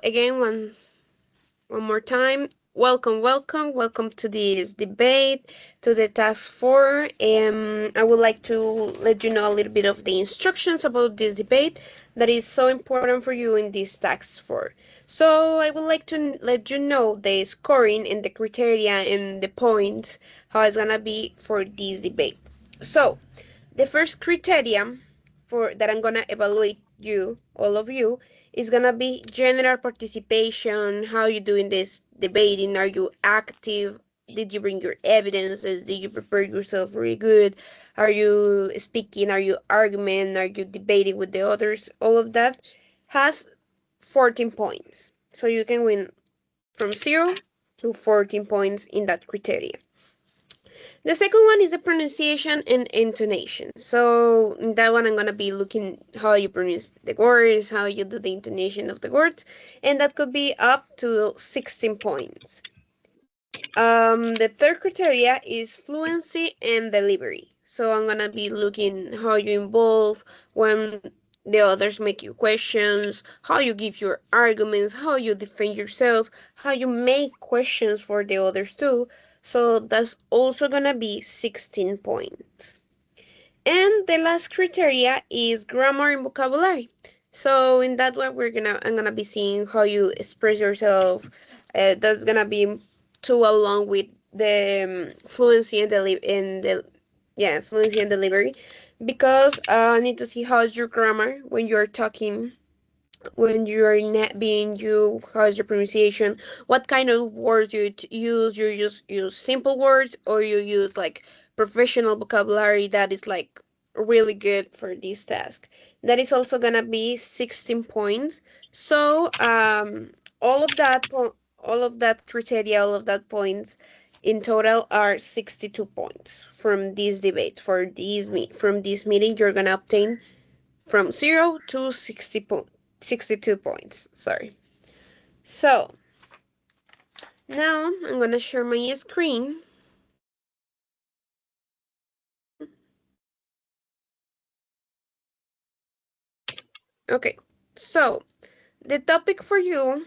again, one more time, welcome to this debate, to the task 4. I would like to let you know a little bit of the instructions about this debate that is so important for you in this task 4. So I would like to let you know the scoring and the criteria and the points, how it's gonna be for this debate. So the first criteria for that I'm gonna evaluate you, all of you, is gonna be general participation. How you doing this debating? Are you active? Did you bring your evidences? Did you prepare yourself really good? Are you speaking? Are you arguing? Are you debating with the others? All of that has 14 points. So you can win from 0 to 14 points in that criteria. The second one is the pronunciation and intonation. So in that one, I'm gonna be looking how you pronounce the words, how you do the intonation of the words, and that could be up to 16 points. The third criteria is fluency and delivery. So I'm gonna be looking how you involve when the others make you questions, how you give your arguments, how you defend yourself, how you make questions for the others too. So that's also gonna be 16 points. And the last criteria is grammar and vocabulary. So in that way, I'm gonna be seeing how you express yourself. That's gonna be too along with the fluency and fluency and delivery, because I need to see how's your grammar when you're talking, when you're not being you, how's your pronunciation, what kind of words you use. You use simple words, or you use like professional vocabulary that is like really good for this task. That is also gonna be 16 points. So all of all of that criteria, all of that points in total are 62 points from this debate. From this meeting, you're gonna obtain from 0 to 62 points. Sorry. So now I'm gonna share my screen. Okay, so the topic for you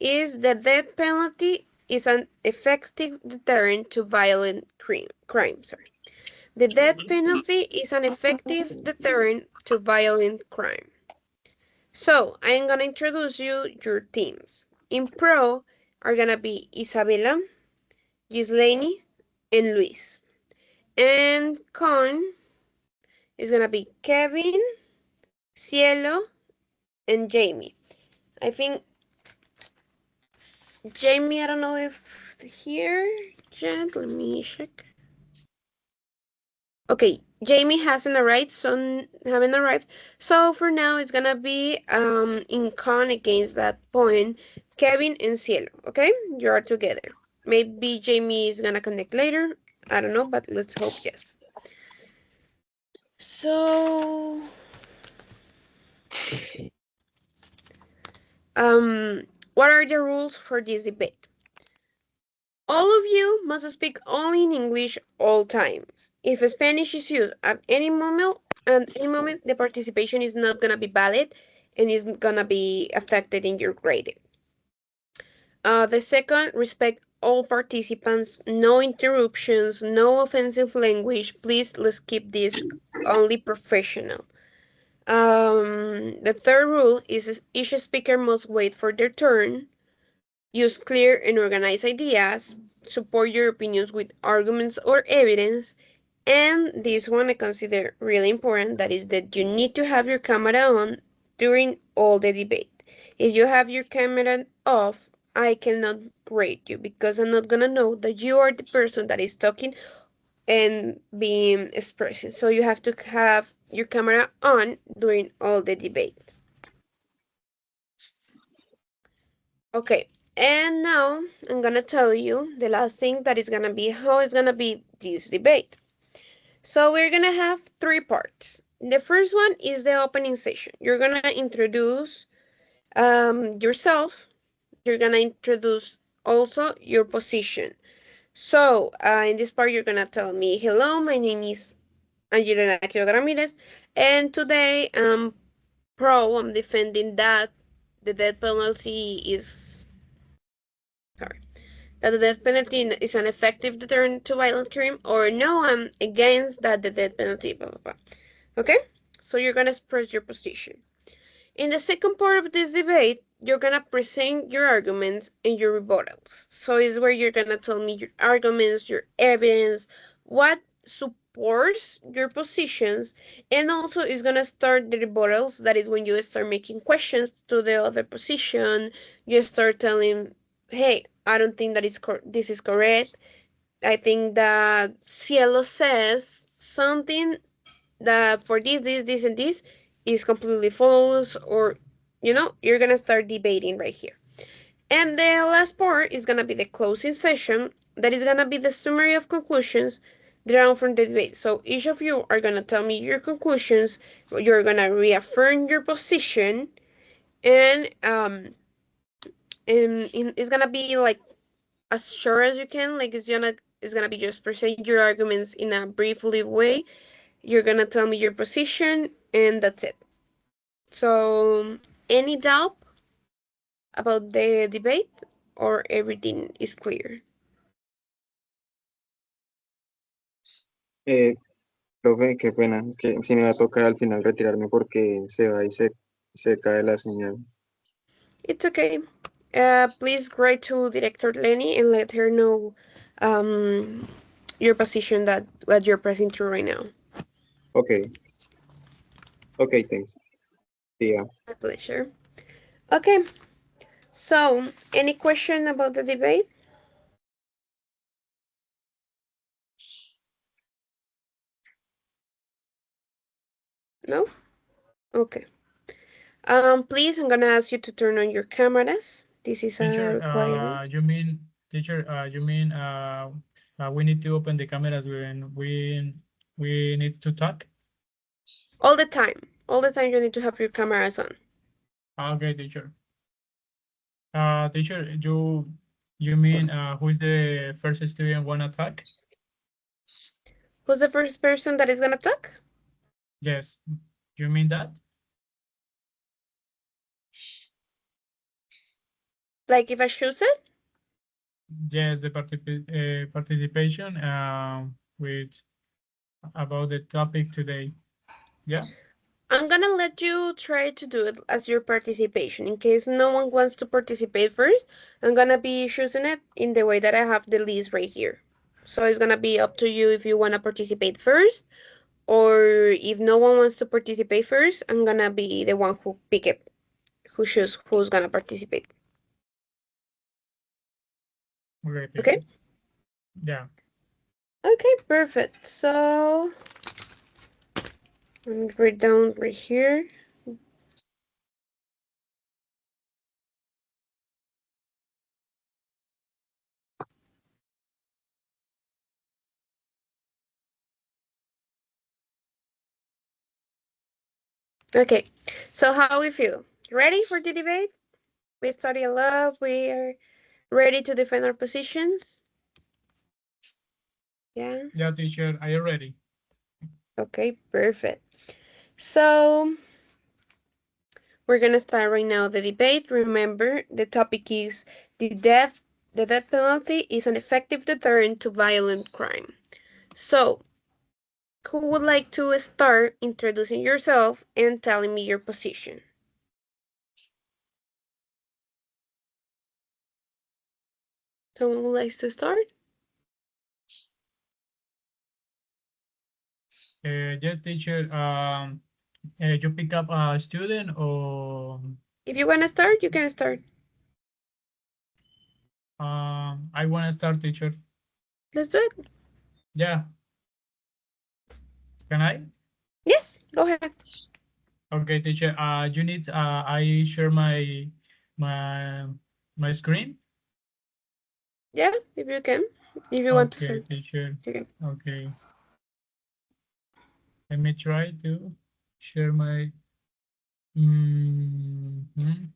is the death penalty is an effective deterrent to violent crime. Sorry. The death penalty is an effective deterrent to violent crime. So I'm gonna introduce you your teams. In pro are gonna be Isabella, Gislaine, and Luis. And con is gonna be Kevin, Cielo, and Jamie. I think Jamie, I don't know if here yet. Let me check. Okay, Jamie hasn't arrived, so haven't arrived. So for now, it's gonna be in con against that point, Kevin and Cielo. Okay, you are together. Maybe Jamie is gonna connect later. I don't know, but let's hope yes. So Um, what are the rules for this debate? All of you must speak only in English all times. If Spanish is used at any moment, the participation is not gonna be valid and is gonna be affected in your grading. The second, respect all participants, no interruptions, no offensive language. Please, let's keep this only professional. The third rule is each speaker must wait for their turn. Use clear and organized ideas. Support your opinions with arguments or evidence. And this one I consider really important, that is that you need to have your camera on during all the debate. If you have your camera off, I cannot grade you because I'm not gonna know that you are the person that is talking and being expressing. So you have to have your camera on during all the debate. Okay, and now I'm gonna tell you the last thing, that is gonna be how it's gonna be this debate. So we're gonna have three parts. The first one is the opening session. You're gonna introduce yourself. You're gonna introduce also your position. So in this part, you're gonna tell me, hello, my name is Angelina Quiroga Ramirez, and today I'm defending that the death penalty is sorry, that the death penalty is an effective deterrent to violent crime, or no, I'm against that the death penalty, blah blah blah. Okay, so you're gonna express your position. In the second part of this debate, you're gonna present your arguments and your rebuttals. So it's where you're gonna tell me your arguments, your evidence, what supports your positions, and also it's gonna start the rebuttals. That is when you start making questions to the other position. You start telling, "Hey, I don't think that this is correct. I think that Cielo says something that for this, and this is completely false, or you're gonna start debating right here. And the last part is gonna be the closing session, that is gonna be the summary of conclusions drawn from the debate. So each of you are gonna tell me your conclusions, you're gonna reaffirm your position, and it's gonna be like as short as you can, like it's gonna be just present your arguments in a briefly way. You're gonna tell me your position, and that's it. So, any doubt about the debate, or everything is clear? Eh, Profe, qué pena, es que sí me va a tocar al final retirarme porque se va y se cae la señal. It's okay. Please write to Director Lenny and let her know um, your position that what you're pressing through right now. Okay, okay, thanks. See ya. My pleasure. Okay. So, any question about the debate? No? Okay. Please, I'm gonna ask you to turn on your cameras. This is a Teacher, requirement. you mean we need to open the cameras when we need to talk? All the time. All the time you need to have your cameras on. Okay, teacher. Teacher, you mean who is the first student wanna talk? Who's the first person that is gonna talk? Yes, you mean that? Like if I choose it? Yes, the participation with about the topic today. Yeah. I'm gonna let you try to do it as your participation. In case no one wants to participate first, I'm gonna be choosing it in the way that I have the list right here. So it's gonna be up to you if you wanna participate first, or if no one wants to participate first, I'm gonna be the one who pick it, who choose who's gonna participate. Okay, Okay? teacher. Yeah. Okay, perfect. So let me write down right here. Okay, so how we feel? Ready for the debate? We study a lot. We are ready to defend our positions. Yeah. Yeah, teacher, are you ready? Okay, perfect. So we're gonna start right now the debate. Remember, the topic is the death. The death penalty is an effective deterrent to violent crime. So, who would like to start introducing yourself and telling me your position? Someone would like to start? Yes, teacher. You pick up a student or If you wanna start, you can start. I want to start, teacher. Let's do it. Yeah, can I? Yes, go ahead. Okay, teacher. You need I share my my screen. Yeah, if you can. If you want to Okay, start, teacher. you can. Okay, let me try to share my. Mhm.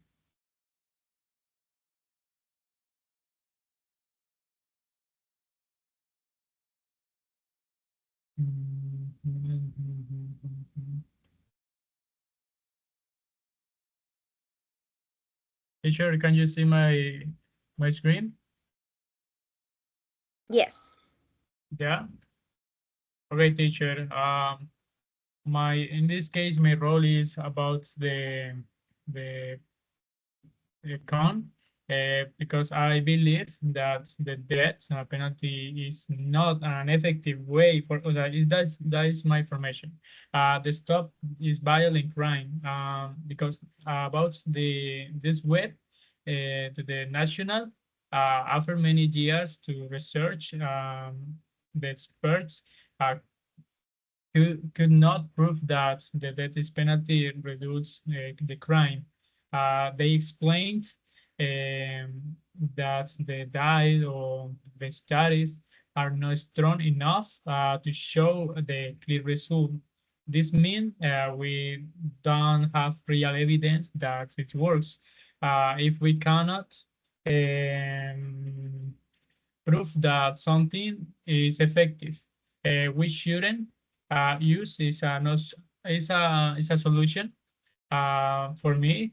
Mhm. Teacher, can you see my screen? Yes. Yeah. Okay, teacher. My in this case, my role is about the con because I believe that the death penalty is not an effective way for that is my information. The stop is violent crime because about this web to the national after many years to research the experts uh, could not prove that the death penalty reduces the crime. They explained that the data or the studies are not strong enough to show the clear result. This means we don't have real evidence that it works. If we cannot um, proof that something is effective. We shouldn't use is a solution for me.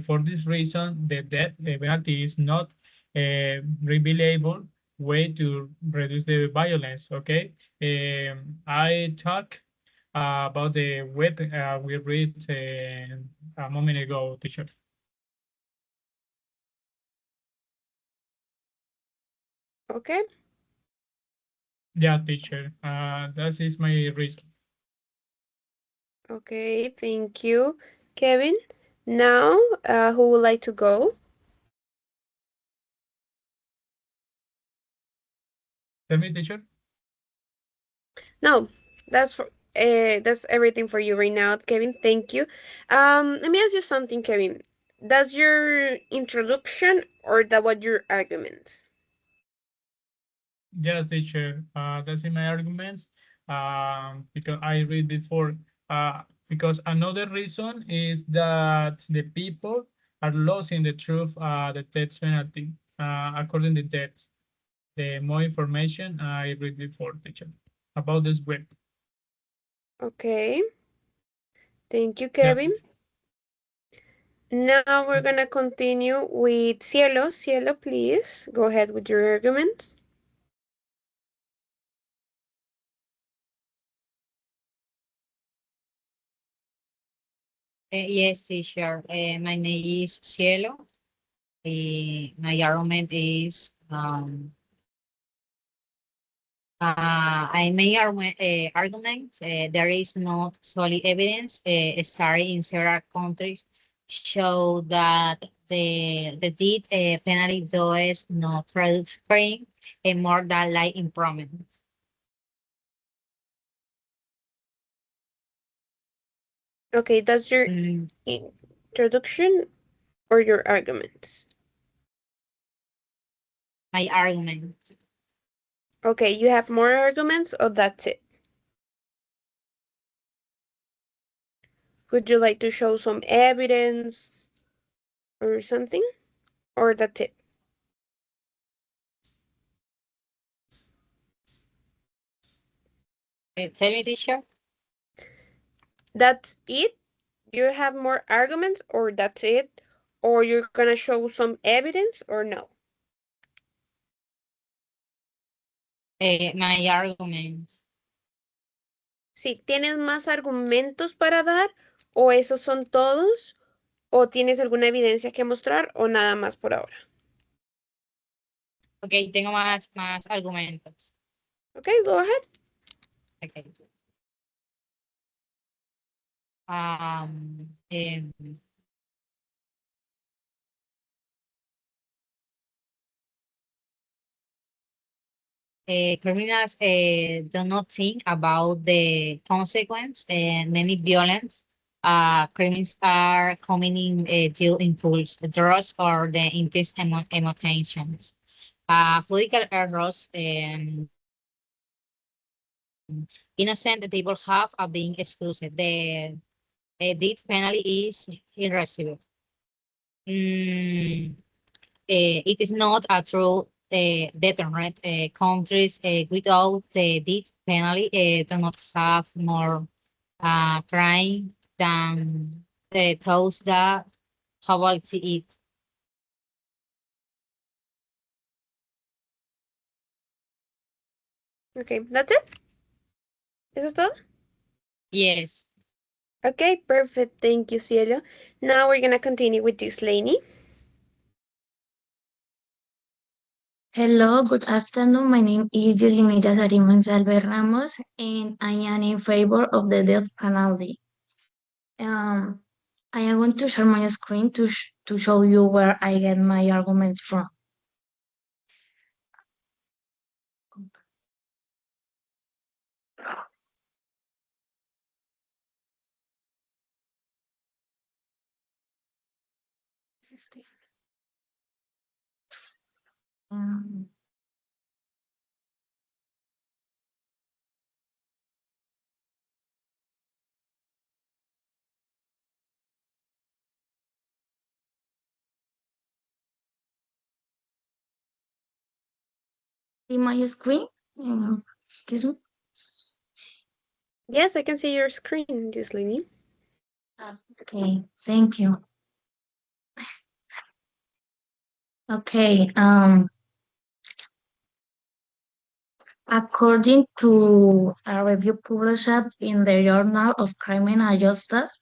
For this reason, the death penalty is not a reliable way to reduce the violence. Okay, I talk about the web we read a moment ago, teacher. Okay. Yeah, teacher. That is my reason. Okay. Thank you, Kevin. Now, who would like to go? Tell me, teacher. No, that's everything for you right now, Kevin. Thank you. Let me ask you something, Kevin. That's your introduction or that what your arguments? Yes, teacher. That's in my arguments. Because I read before. Because another reason is that the people are losing the truth. The death penalty. According to that, the more information I read before, teacher, about this web. Okay. Thank you, Yeah. Kevin. Now we're gonna continue with Cielo. Cielo, please go ahead with your arguments. Yes, teacher. My name is Cielo. My argument is I may argument there is not solid evidence started in several countries show that the death penalty does not reduce crime and more than life improvements. Okay, that's your Mm, introduction or your arguments? my argument. Okay, you have more arguments or that's it? Would you like to show some evidence or something? Or that's it? Tell me, teacher. That's it? You have more arguments or that's it? Or you're gonna show some evidence or no? My argument. Si tienes más argumentos para dar o esos son todos o tienes alguna evidencia que mostrar o nada más por ahora. Ok, tengo más argumentos. Okay, go ahead. Okay. Um, em, Criminals do not think about the consequence and many violence. Crimes are committing due impulse, drugs, or the intense emotions. Political errors and innocent people have been excluded. The death penalty is irreversible. Mm, it is not a true deterrent. Countries without the death penalty do not have more crime than those that have it. Okay, that's it? ¿Eso es todo? Yes. Okay, perfect. Thank you, Cielo. Now we're gonna continue with this, Lainey. Hello, good afternoon. My name is Yelimita Gonzalez Ramos, and I am in favor of the death penalty. Um, I am going to share my screen to show you where I get my arguments from. Um, See my screen? Excuse me. Yes, I can see your screen, just Lainey. Okay, thank you. Okay, according to a review published in the Journal of Criminal Justice,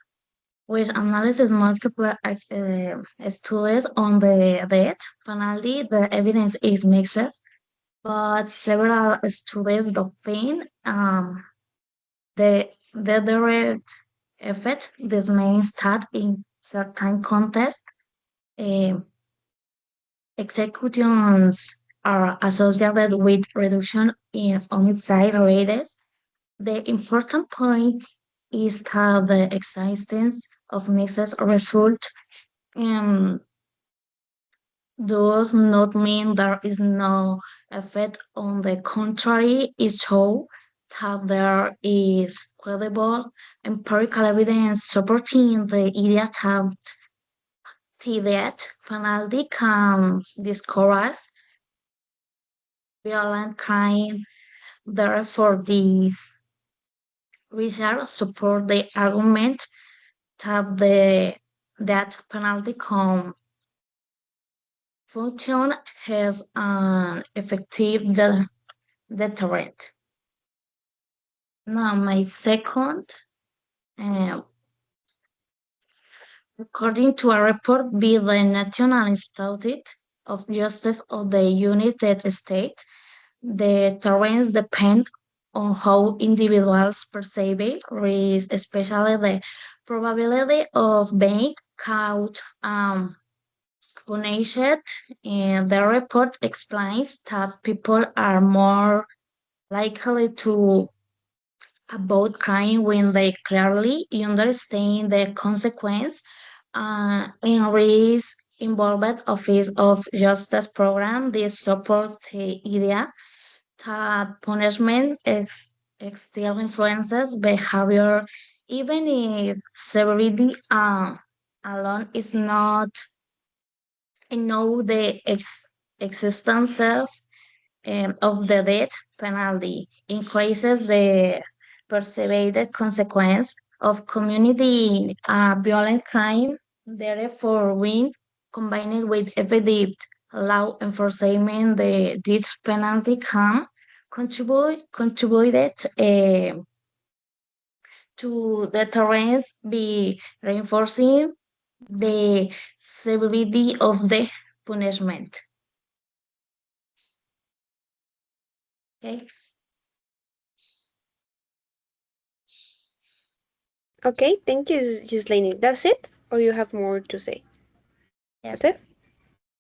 which analyzes multiple studies on the death penalty, the evidence is mixed, but several studies define the direct effect this means that in certain contexts, uh, executions are associated with reduction in homicide rates. The important point is that the existence of mixed result um, does not mean there is no effect. On the contrary, it shows that there is credible empirical evidence supporting the idea that the death penalty can discourage violent crime. Therefore, these research support the argument that the death penalty can function as an effective deterrent. Now, my second, um, according to a report by the National Institute of Justice of the United States, the deterrence depends on how individuals perceive it, especially the probability of being caught punished. And the report explains that people are more likely to about crime when they clearly understand the consequence and risk involved office of justice program. This support the idea that punishment still influences behavior even if severity alone is not enough. The existences of the death penalty increases the perceived consequence of community violent crime. Therefore, when combined with effective law enforcement, the death penalty can contributed to deterrence by reinforcing the severity of the punishment. Okay. Okay, thank you, just Lainey. That's it? Or you have more to say? Yes. That's it?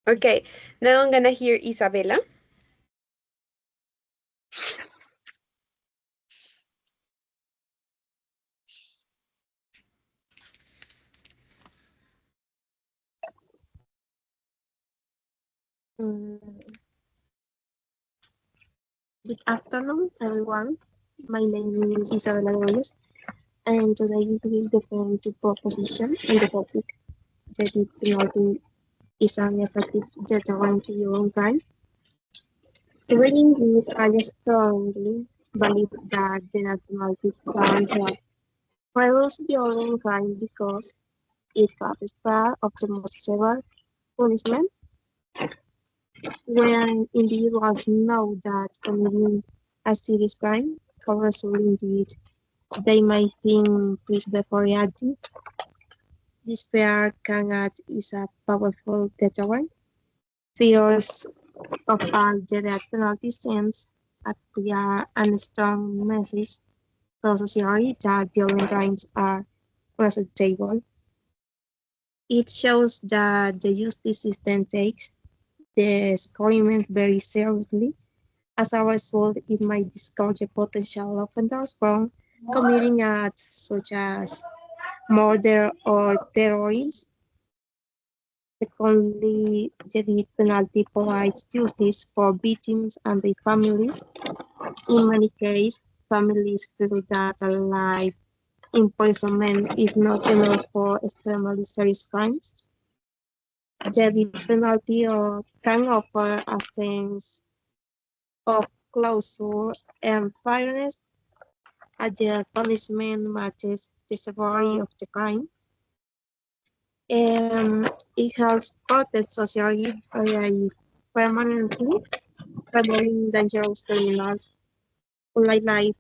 Okay, now I'm gonna hear Isabella. Mm, Good afternoon, everyone. My name is Isabella Gómez, and today we will defend the proposition on the topic that the penalty is an effective deterrent to violent crime. To begin with, I strongly believe that the death penalty can help reduce violent crime because it is part of the most severe punishment when individuals know that committing a serious crime, colossal indeed. They may think this before reacting. This fear can act as a powerful deterrent. Fears of all the death penalty sends a clear and strong message to society that violent crimes are unacceptable. It shows that the justice system takes the experiment very seriously. As a result, it might discourage potential offenders from committing acts such as murder or terrorism. Secondly, the death penalty provides justice for victims and their families. In many cases, families feel that a life imprisonment is not enough for extremely serious crimes. The death penalty can offer a sense of closure and fairness as the punishment matches the severity of the crime. It helps protect society by permanently removing dangerous criminals. Unlike life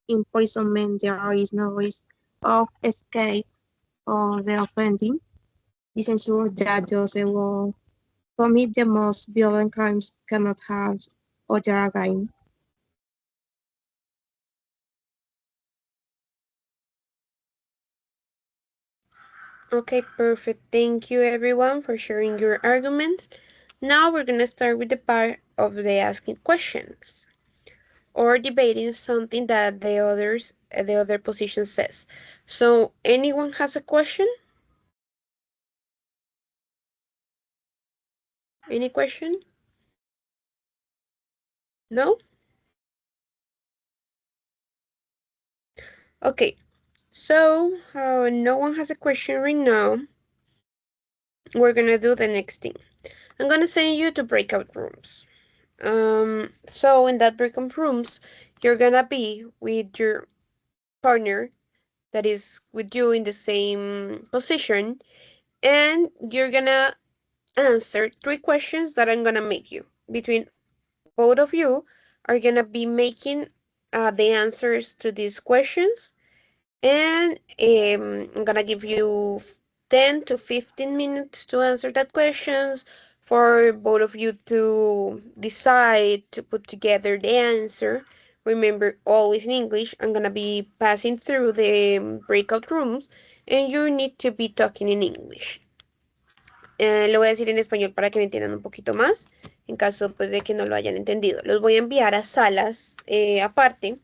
imprisonment, there is no risk of escape or reoffending. This ensures that those who commit the most violent crimes cannot harm other again. Okay, perfect. Thank you everyone for sharing your arguments. Now we're gonna start with the part of the asking questions or debating something that the other position says. So anyone has a question? Any question? No? Okay. So no one has a question right now. We're gonna do the next thing. I'm gonna send you to breakout rooms. So in that breakout rooms, you're gonna be with your partner that is with you in the same position, and you're gonna answer three questions that I'm gonna make you. Between both of you are gonna be making the answers to these questions, and I'm gonna give you 10 to 15 minutes to answer that questions for both of you to decide to put together the answer. Remember, always in English. I'm gonna be passing through the breakout rooms and you need to be talking in English. Lo voy a decir en español para que me entiendan un poquito más, en caso pues de que no lo hayan entendido. Los voy a enviar a salas aparte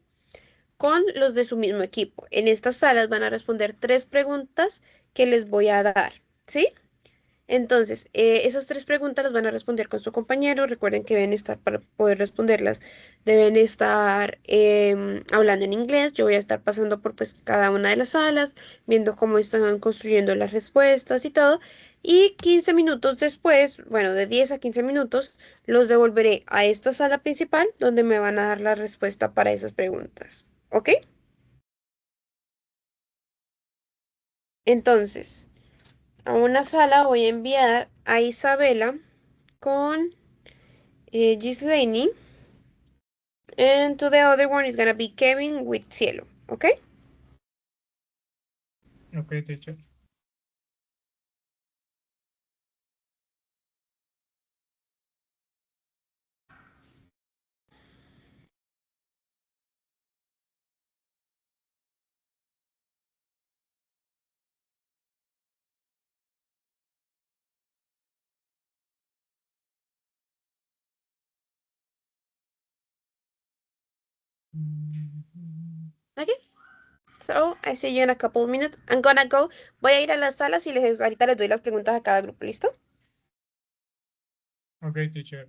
con los de su mismo equipo. En estas salas van a responder tres preguntas que les voy a dar, ¿sí? Entonces, esas tres preguntas las van a responder con su compañero. Recuerden que deben estar, para poder responderlas, deben estar hablando en inglés. Yo voy a estar pasando por pues cada una de las salas, viendo cómo están construyendo las respuestas y todo. Y 15 minutos después, bueno, de 10 a 15 minutos, los devolveré a esta sala principal donde me van a dar la respuesta para esas preguntas. ¿Ok? Entonces, a una sala voy a enviar a Isabela con Gislaine. And to the other one is gonna be Kevin with Cielo. Okay? Okay, teacher. Okay. So I see you in a couple of minutes. I'm gonna go. Voy a ir a las salas y ahorita les doy las preguntas a cada grupo. ¿Listo? Okay, teacher.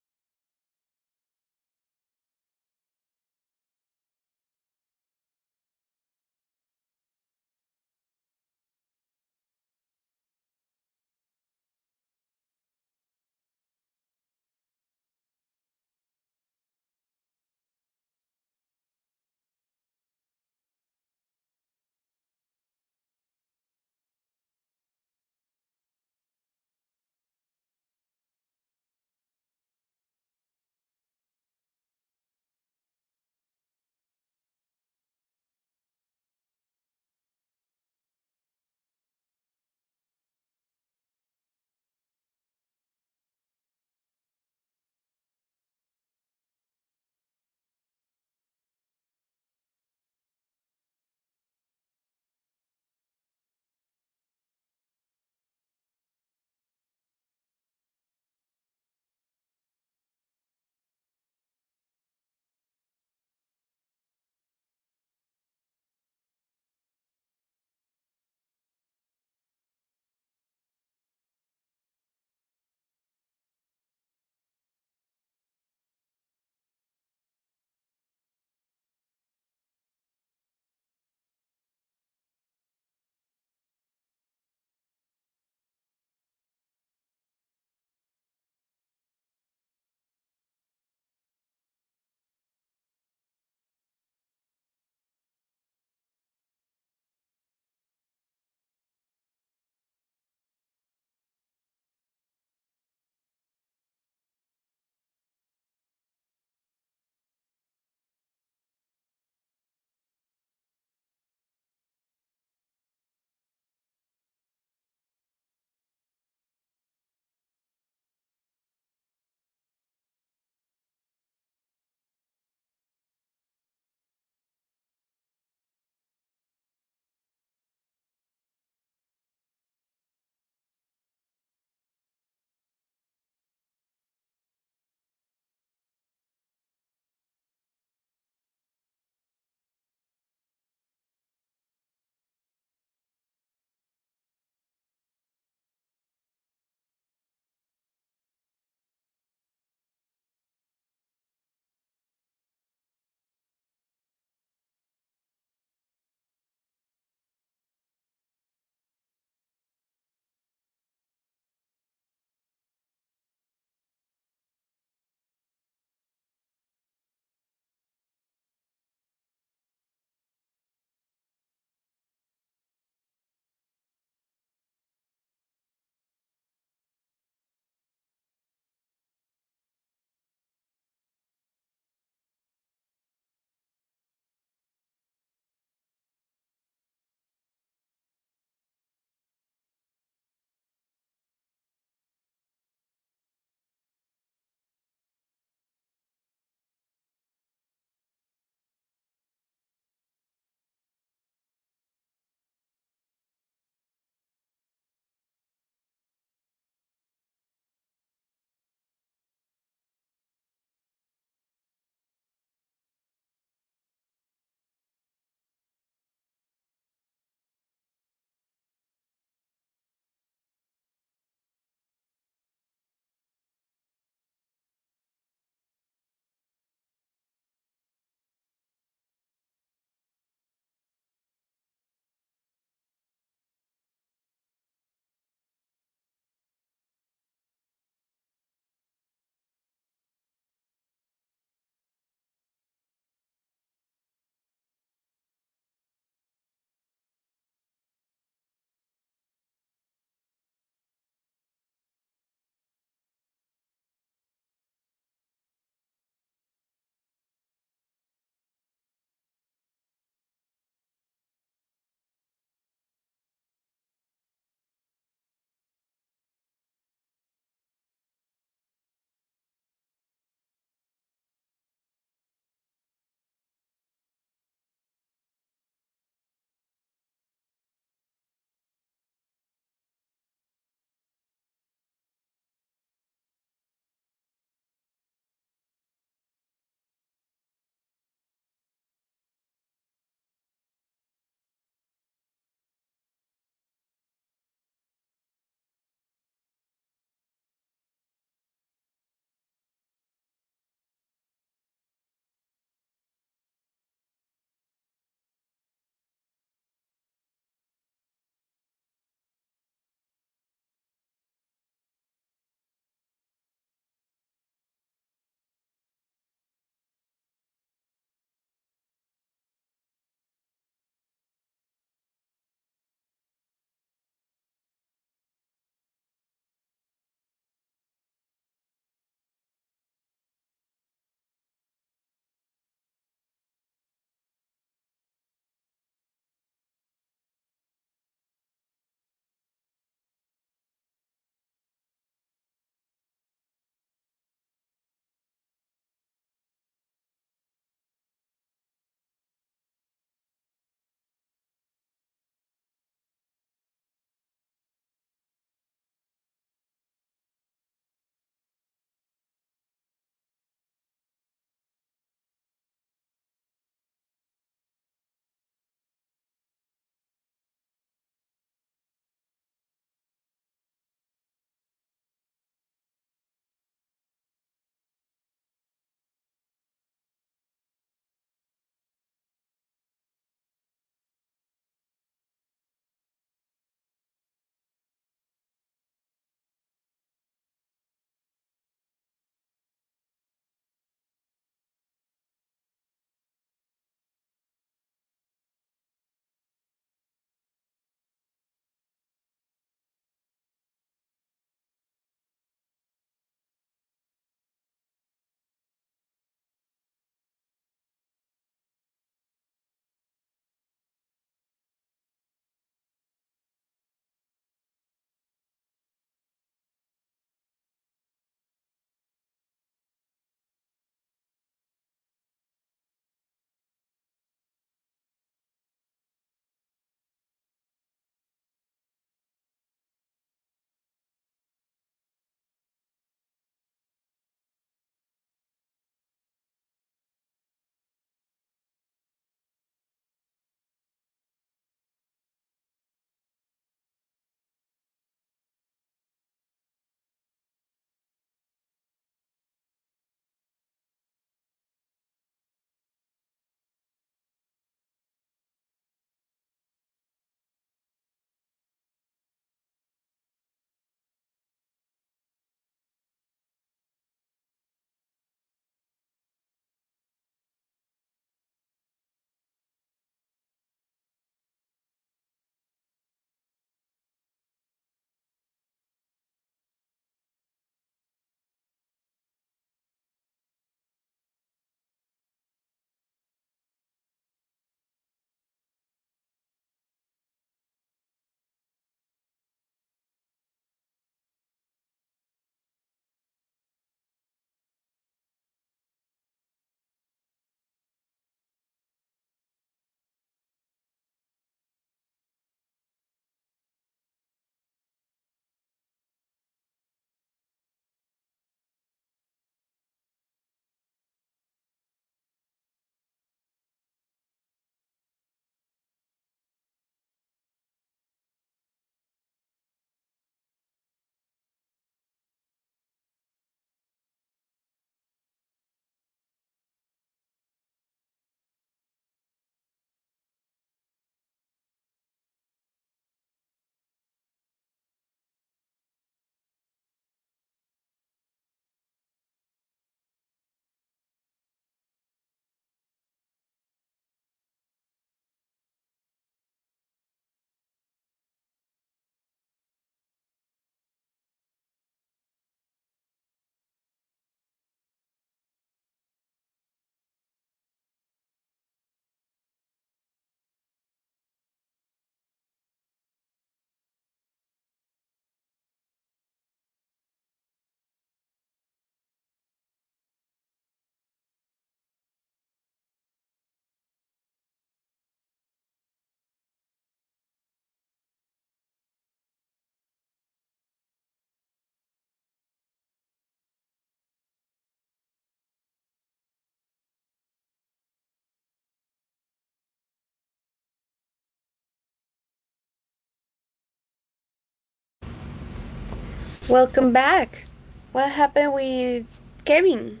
Welcome back. What happened with Kevin?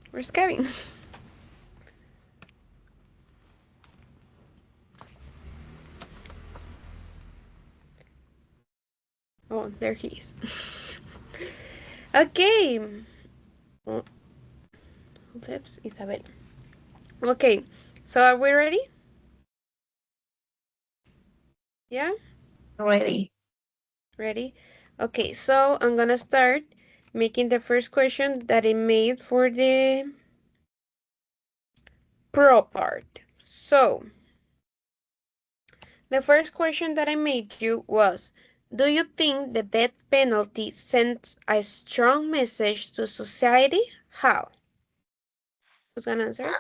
Where's Kevin? Oh, there he is. Okay. Oh, oops, Isabel. Okay, so are we ready? Yeah? Ready. Ready? Okay, so I'm gonna start making the first question that I made for the pro part. So, the first question that I made you was, do you think the death penalty sends a strong message to society? How? Who's gonna answer?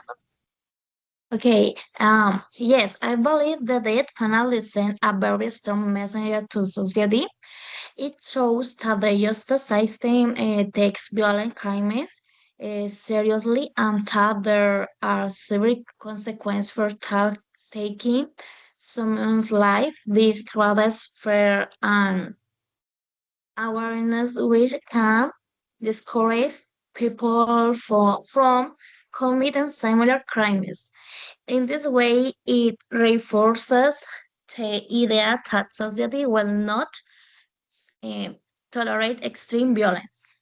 Okay, yes, I believe the death penalty sent a very strong message to society. It shows that the justice system takes violent crimes seriously and that there are severe consequences for taking someone's life. This creates fear and awareness which can discourage people from committing similar crimes. In this way, it reinforces the idea that society will not eh, tolerate extreme violence.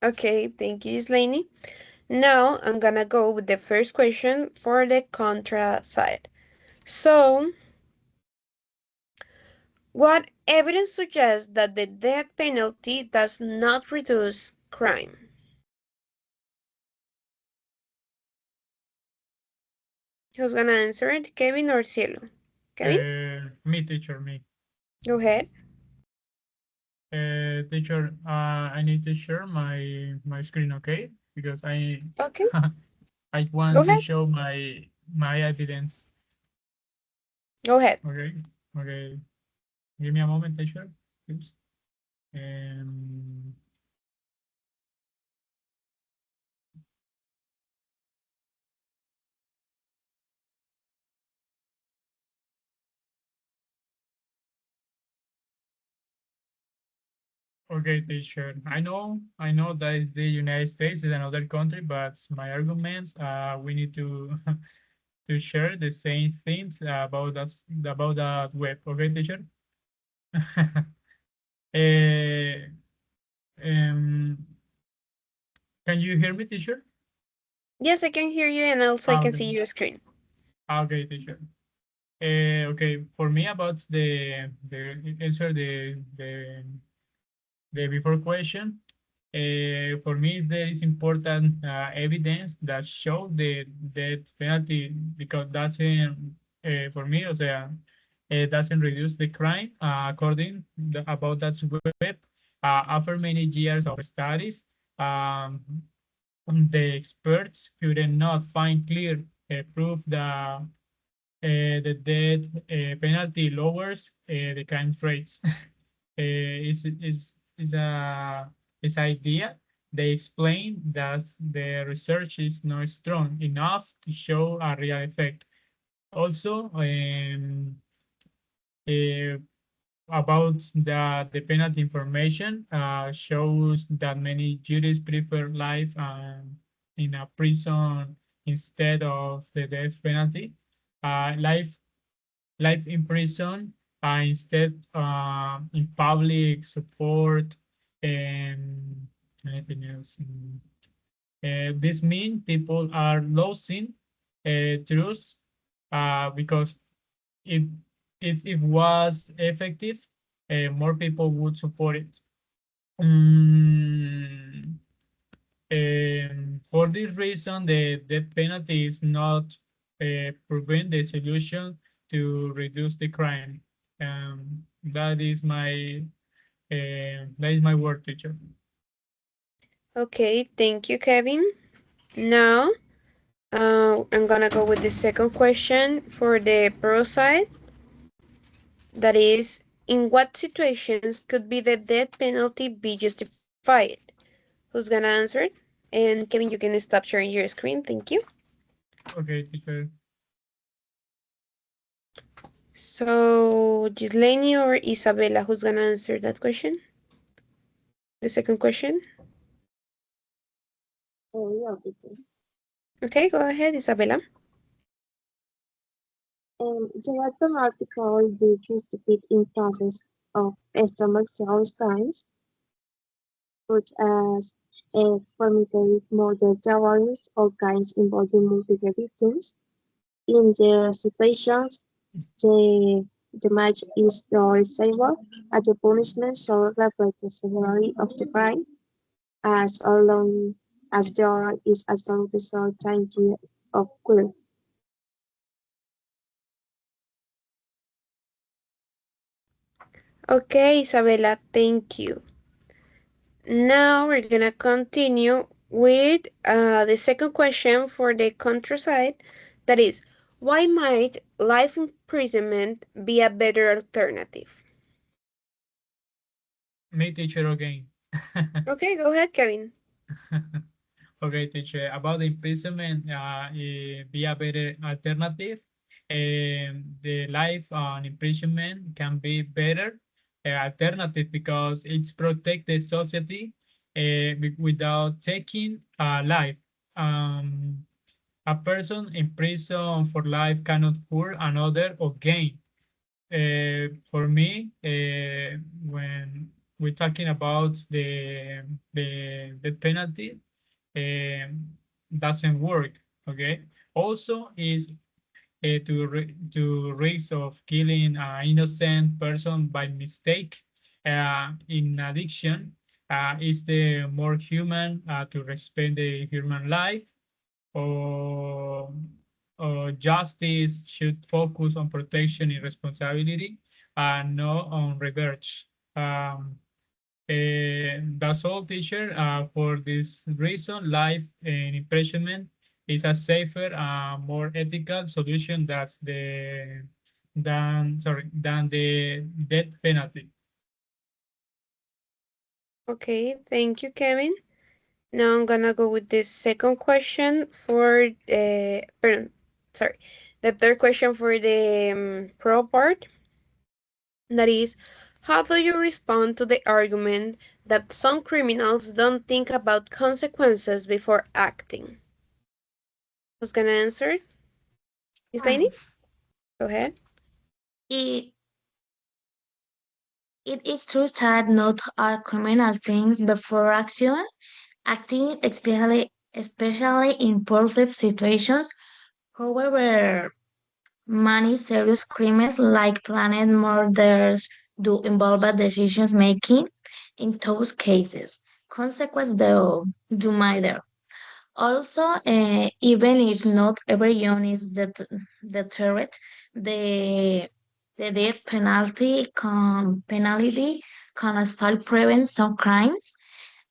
Okay, thank you, Slaney. Now I'm gonna go with the first question for the contra side. So, what evidence suggests that the death penalty does not reduce crime? Who's gonna answer it? Kevin or Cielo? Kevin? Me, teacher, me. Go ahead. Teacher, I need to share my screen, okay? Because I Okay, I go want to ahead. show my evidence. Go ahead. Okay, okay. Give me a moment, teacher, please. Um, okay, teacher. I know that is the United States is another country, but my arguments, we need to to share the same things about that web. Okay, teacher. Uh, um, can you hear me, teacher? Yes, I can hear you and also I can Okay. see your screen. Okay, teacher. Okay, for me about the answer the before question. For me, there is important evidence that show the death penalty because doesn't for me, o sea, it doesn't reduce the crime according about that web. After many years of studies, um, the experts could not find clear proof that the death penalty lowers the crime rates. Is a this idea. They explain that the research is not strong enough to show a real effect. Also, uh, about the penalty information shows that many juries prefer life in a prison instead of the death penalty. Life in prison instead in public support and anything else. This means people are losing trust because if if it was effective, more people would support it. Mm, for this reason, the death penalty is not prevent the solution to reduce the crime. That is my word, teacher. Okay, thank you, Kevin. Now, I'm gonna go with the second question for the pro side. That is, in what situations could be the death penalty be justified? Who's gonna answer it? And Kevin, you can stop sharing your screen. Thank you. Okay, teacher. So, Gislaine or Isabella, who's gonna answer that question? The second question? Yeah, okay. Okay, go ahead, Isabella. The Alpha article be justified in cases of extrajudicial crimes, such as committed murder, terrorist, or crimes involving multiple victims. In the situations, the match is reversible, as the punishment shall reflect the severity of the crime, as long as there is a strong certainty of guilt. Okay, Isabella, thank you. Now we're gonna continue with the second question for the countryside. That is, why might life imprisonment be a better alternative? Me, teacher, again. Okay, go ahead, Kevin. Okay, teacher, about the imprisonment, be a better alternative. The life on imprisonment can be better alternative because it's protect the society without taking a life. Um, a person in prison for life cannot hurt another or gain. For me, when we're talking about the penalty, doesn't work. Okay. Also, is to risk of killing an innocent person by mistake. In addiction, is the more human to respect the human life, or, or justice should focus on protection and responsibility and not on revenge. Um, that's all, teacher. For this reason, life and imprisonment is a safer, more ethical solution than the death penalty. Okay, thank you, Kevin. Now I'm gonna go with the second question for pardon, sorry, the third question for the pro part. That is, how do you respond to the argument that some criminals don't think about consequences before acting? Who's gonna answer? Miss Lainey? Um, Go ahead. it, it is true that not all criminal things before action, acting especially in impulsive situations. However, many serious crimes like planned murders do involve a decisions making. In those cases, consequences do matter. Also, even if not everyone is deterred, the the death penalty can still prevent some crimes,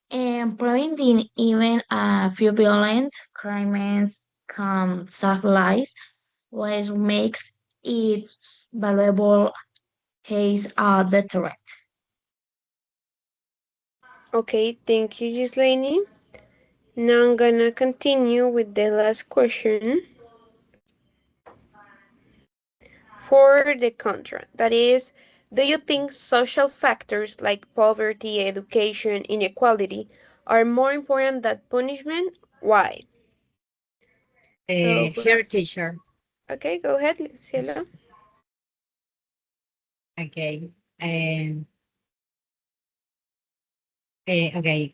and preventing even a few violent crimes can save lives, which makes it valuable case a deterrent. Okay, thank you, Gislaine. Now I'm gonna continue with the last question for the contra. That is, do you think social factors like poverty, education, inequality are more important than punishment? Why? So Here, who's teacher. okay? Go ahead, Cielo. Okay. Um, okay.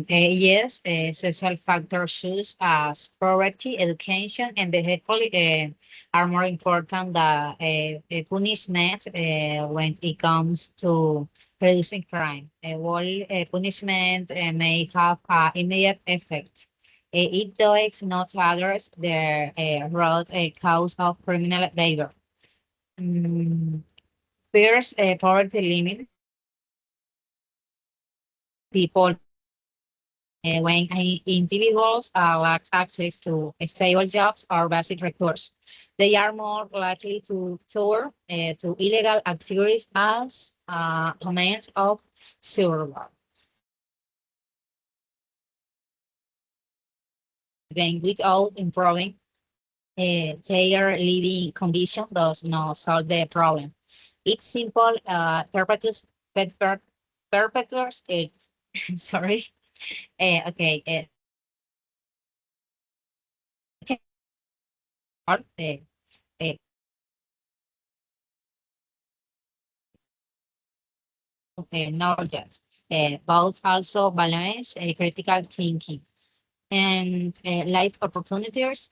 Yes, social factors such as poverty, education, and the equality are more important than punishment when it comes to reducing crime. While punishment may have immediate effect, it does not address the root cause of criminal behavior. Mm, First, poverty limits people when individuals lack access to stable jobs or basic resources. They are more likely to turn to illegal activities as a means of survival. Then, without improving their living condition does not solve the problem. It's simple. Per- perpetrators. It's sorry. Okay. They can start knowledge, but also balance critical thinking and life opportunities.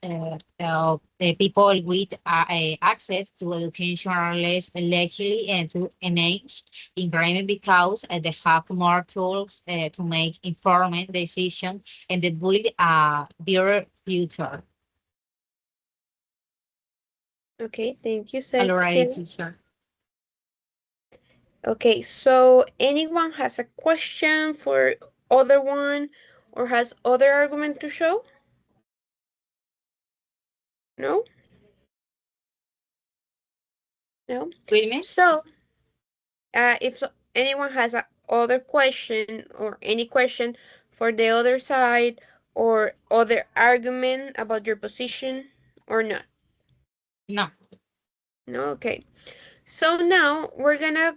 People with access to education are less likely to engage in crime because they have more tools to make informed decisions and they build a better future. Okay, thank you, All right, Cielo. teacher. Okay, so anyone has a question for other one or has other argument to show? No? No? With me? So, if anyone has a other question or any question for the other side or other argument about your position or not? No. No? Okay. So now we're gonna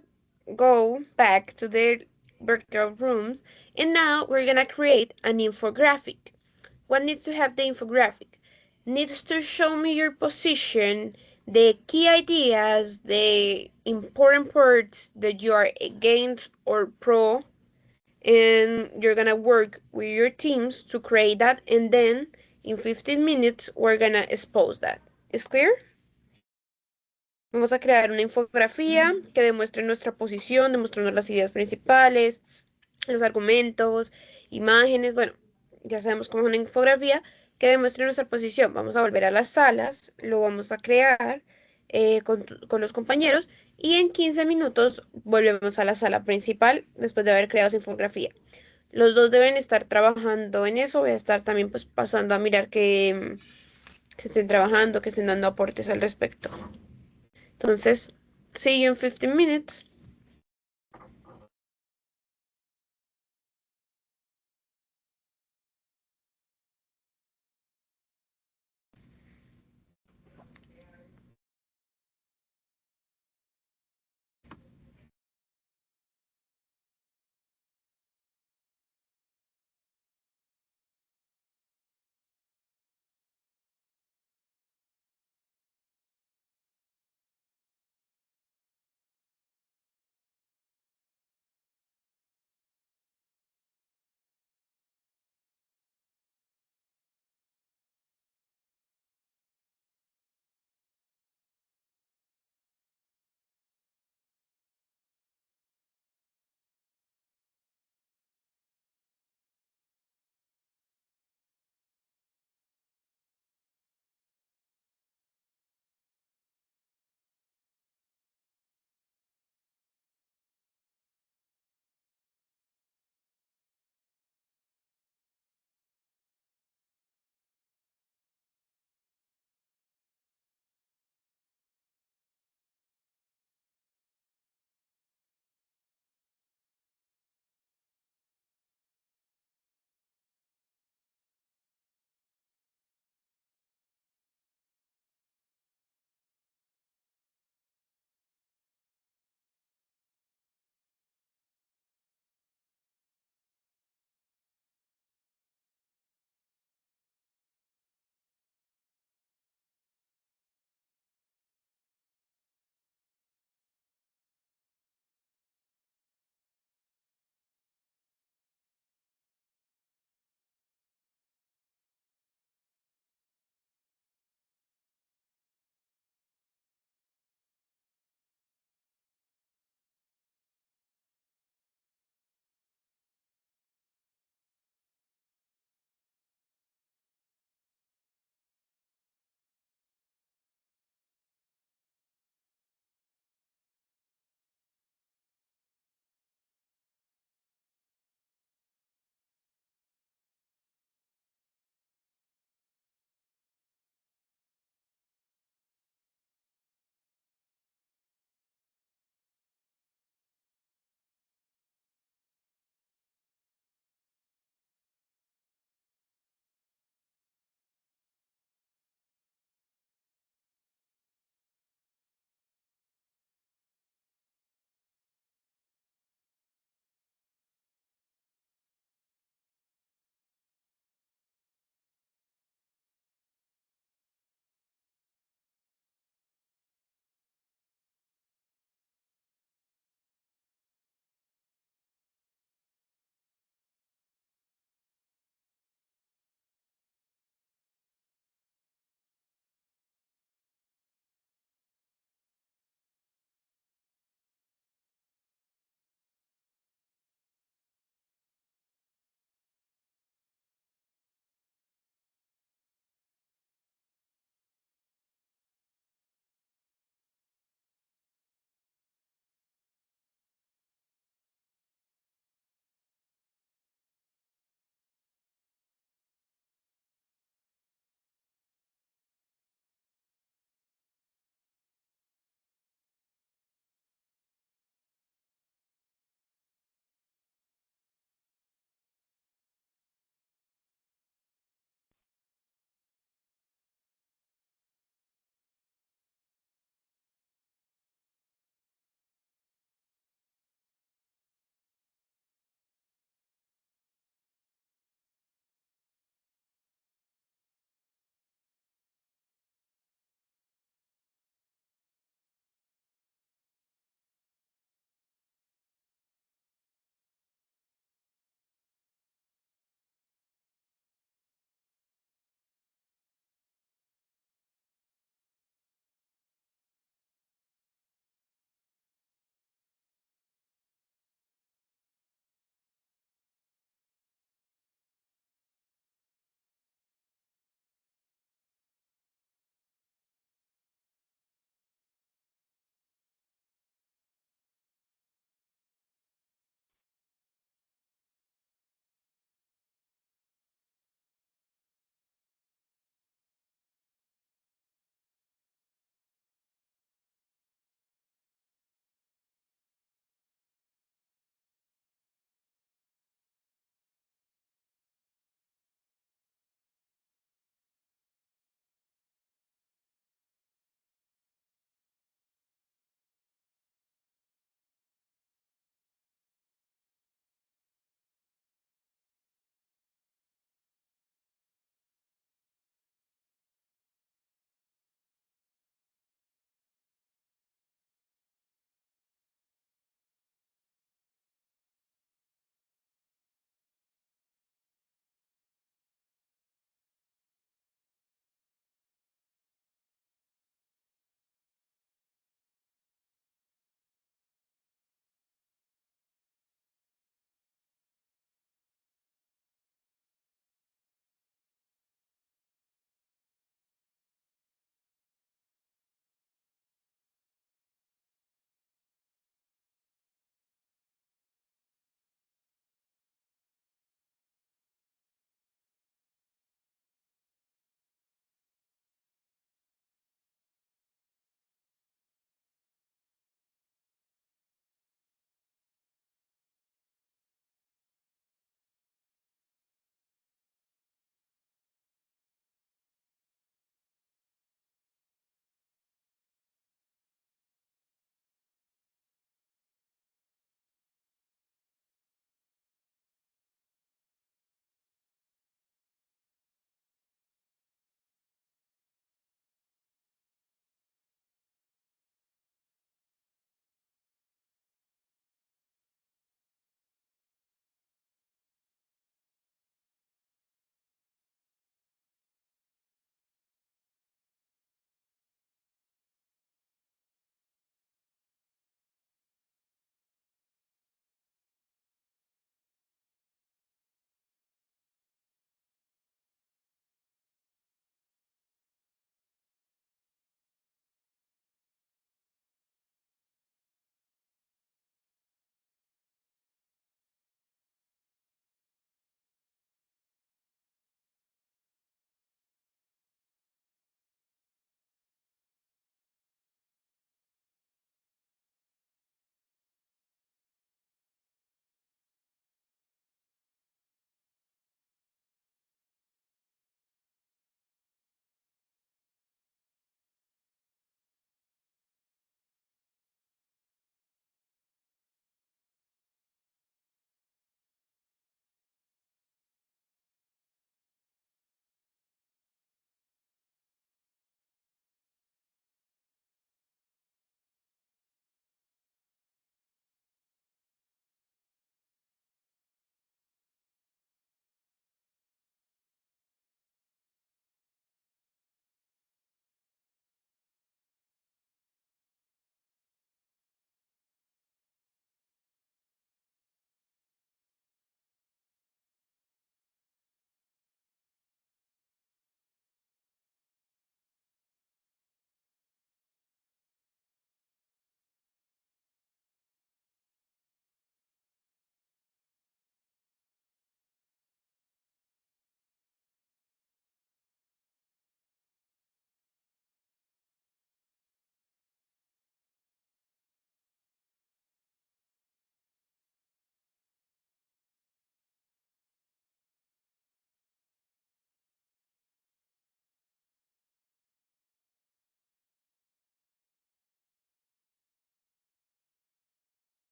go back to the virtual rooms and now we're gonna create an infographic. What needs to have the infographic? Needs to show me your position, the key ideas, the important parts that you are against or pro, and you're gonna work with your teams to create that, and then in 15 minutes we're gonna expose that. ¿Es clear? Vamos a crear una infografía que demuestre nuestra posición, demostrando las ideas principales, los argumentos, imágenes, bueno, ya sabemos cómo es una infografía que demuestre nuestra posición. Vamos a volver a las salas, lo vamos a crear con los compañeros y en 15 minutos volvemos a la sala principal después de haber creado esa infografía. Los dos deben estar trabajando en eso, voy a estar también pues pasando a mirar que estén trabajando, que estén dando aportes al respecto. Entonces, see you in 15 minutes.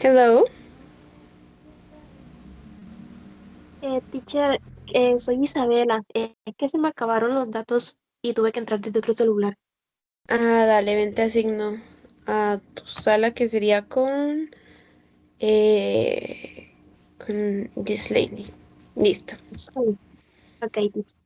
Hello. Teacher, soy Isabela. Es que se me acabaron los datos y tuve que entrar desde otro celular. Dale, ven, te asigno a tu sala que sería con this lady. Listo. Sí. Ok, teacher.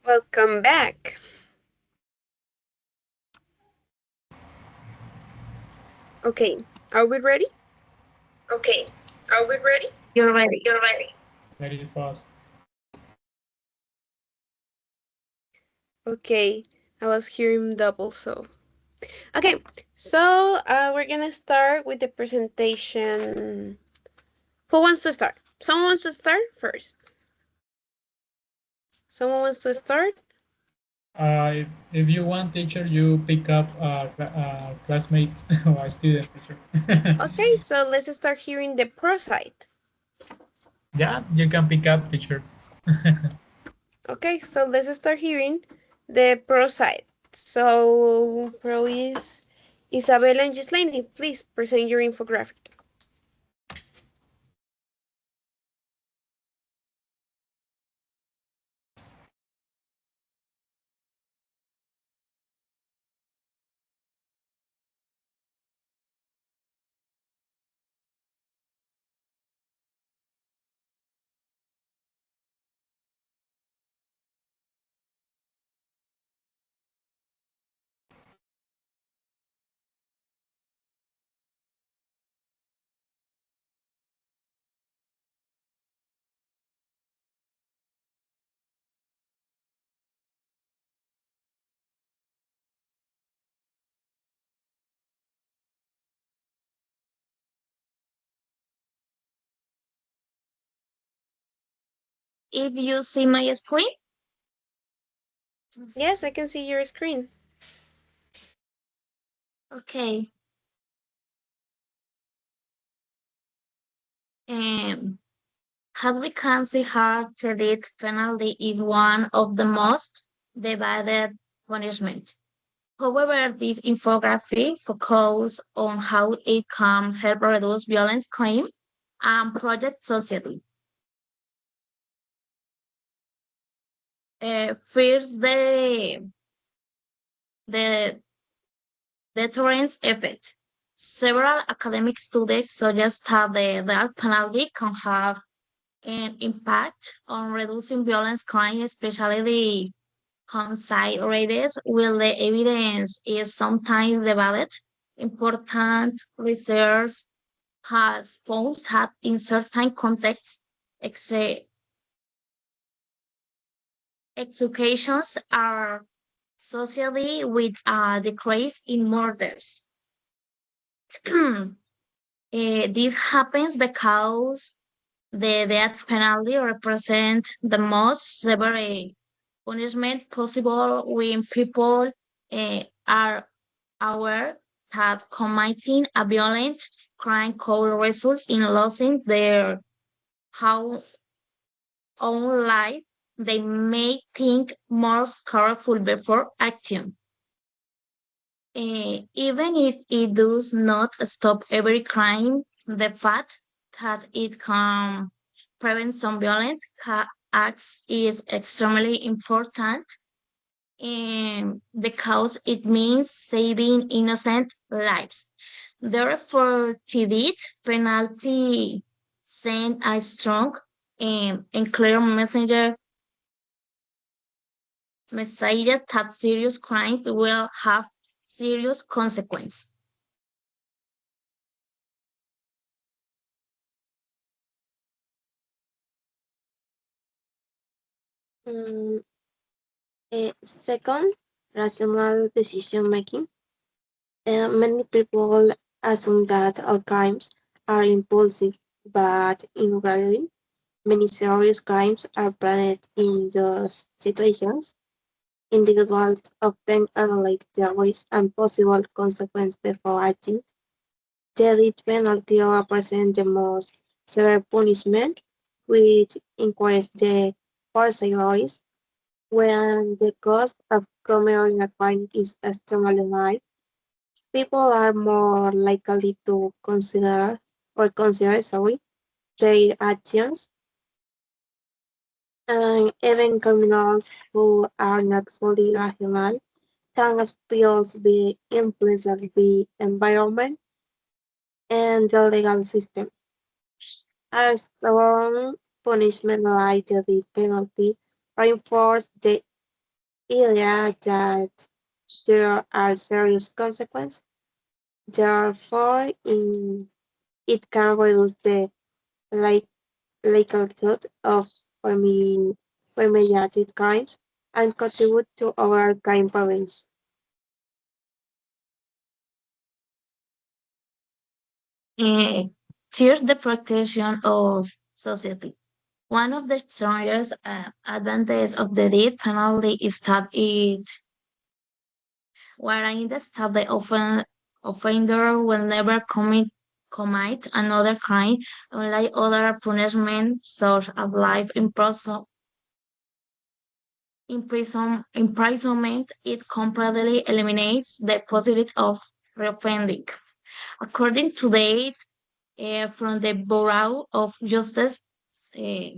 Welcome back. Okay, are we ready? Okay, are we ready? You're ready. You're ready. Very fast. Okay, I was hearing double, so. Okay, so we're gonna start with the presentation. Who wants to start? Someone wants to start first. Someone wants to start? If you want, teacher, you pick up classmates or a student, teacher. Okay, so let's start hearing the pro side. Yeah, you can pick up, teacher. Okay, so let's start hearing the pro side. So, pro is Isabella and Gislaine. Please present your infographic. if you see my screen. Yes, I can see your screen. Okay. Um, as we can see here, the death penalty is one of the most debated punishments. However, this infographic focuses on how it can help reduce violence crime and project society. First, the deterrence effect. Several academic studies suggest that the death penalty can have an impact on reducing violence crime, especially the homicide rates, while the evidence is sometimes debated. Important research has found that in certain contexts, ex- executions are associated with a decrease in murders. This happens because the death penalty represents the most severe punishment possible when people are aware that committing a violent crime could result in losing their how own life. They may think more careful before acting. Even if it does not stop every crime, the fact that it can prevent some violent acts is extremely important because it means saving innocent lives. Therefore, the death penalty send a strong and clear message that serious crimes will have serious consequences. Um, Second, rational decision making. Many people assume that all crimes are impulsive, but in reality, many serious crimes are planned in those situations. Individuals often analyze the risk and possible consequences before acting. The death penalty represents the most severe punishment, which increases the perseverance when the cost of committing a crime is extremely high. People are more likely to consider their actions, and even criminals who are not fully rational can still be influenced by the environment and the legal system. A strong punishment like the death penalty reinforces the idea that there are serious consequences. Therefore, it can reduce the like likelihood of premeditated crimes and contribute to overall crime prevention. Uh, Here's the protection of society. One of the strongest advantages of the death penalty is that it warrants that the offender will never commit another crime, unlike other punishments such as life imprisonment. It completely eliminates the possibility of reoffending. According to data from the Bureau of Justice, uh,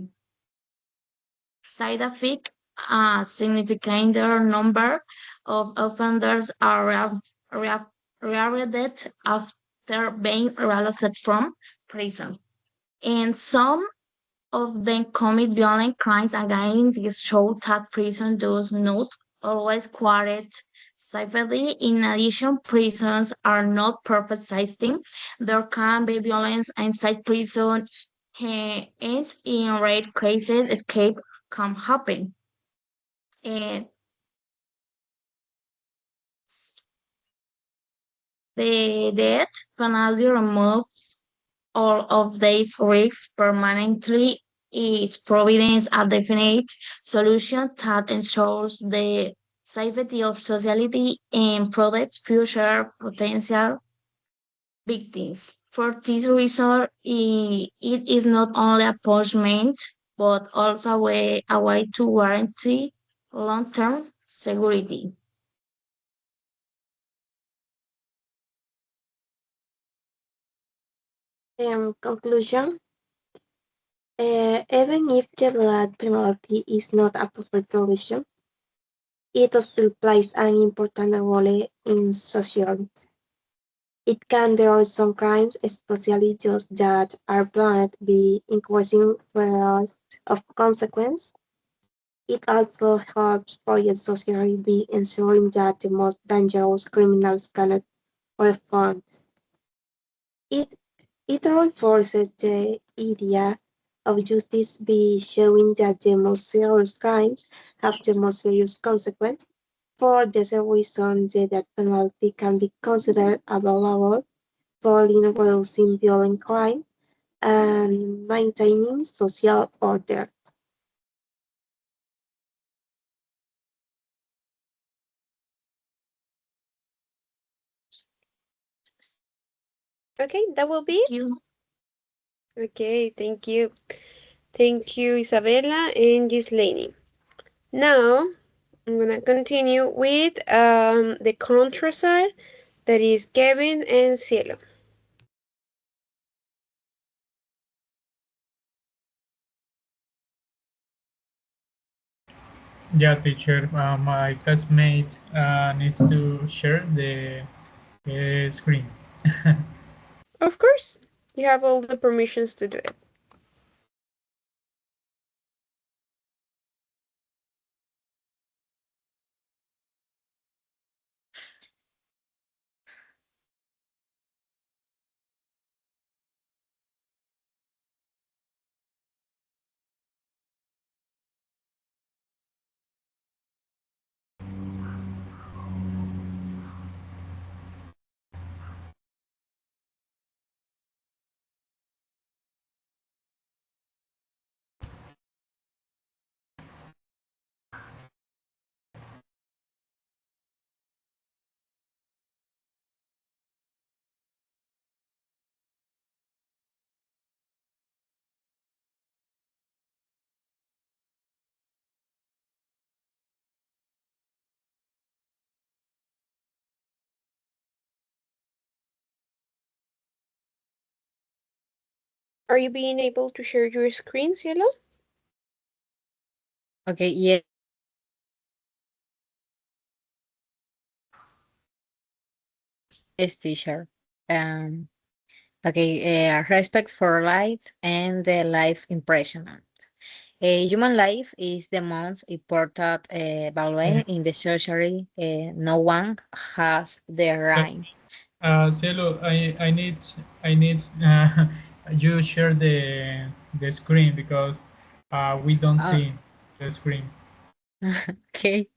side effect, a significant number of offenders are rehabilitated after being released from prison. And some of them commit violent crimes again. This shows that prison does not always create safety. In addition, prisons are not perfect system. There can be violence inside prison, and in rare cases, escape can happen. And the death penalty removes all of these risks permanently. It provides a definite solution that ensures the safety of society and protects future potential victims. For this reason, it is not only a punishment, but also a way to guarantee long-term security. Conclusion. Even if the death penalty is not a perfect solution, it still plays an important role in society. It can there some crimes, especially those that are planned to be increasing fear of consequence. It also helps private society by ensuring that the most dangerous criminals cannot reform. It it reinforces the idea of justice by showing that the most serious crimes have the most serious consequence. For this reason, the death penalty can be considered a valuable tool in reducing violent crime and maintaining social order. Okay, that will be it. You, Okay, thank you. Thank you, Isabella and Gislaine. Now, I'm gonna continue with the contra side, that is Kevin and Cielo. Yeah, teacher. My classmate needs to share the screen. Of course, you have all the permissions to do it. Are you being able to share your screen, Cielo? Okay, yes, teacher. Um, okay, respect for life and the life imprisonment. Human life is the most important value in the society. No one has the Uh, right. Cielo, I need you share the screen because we don't Uh, see the screen. okay.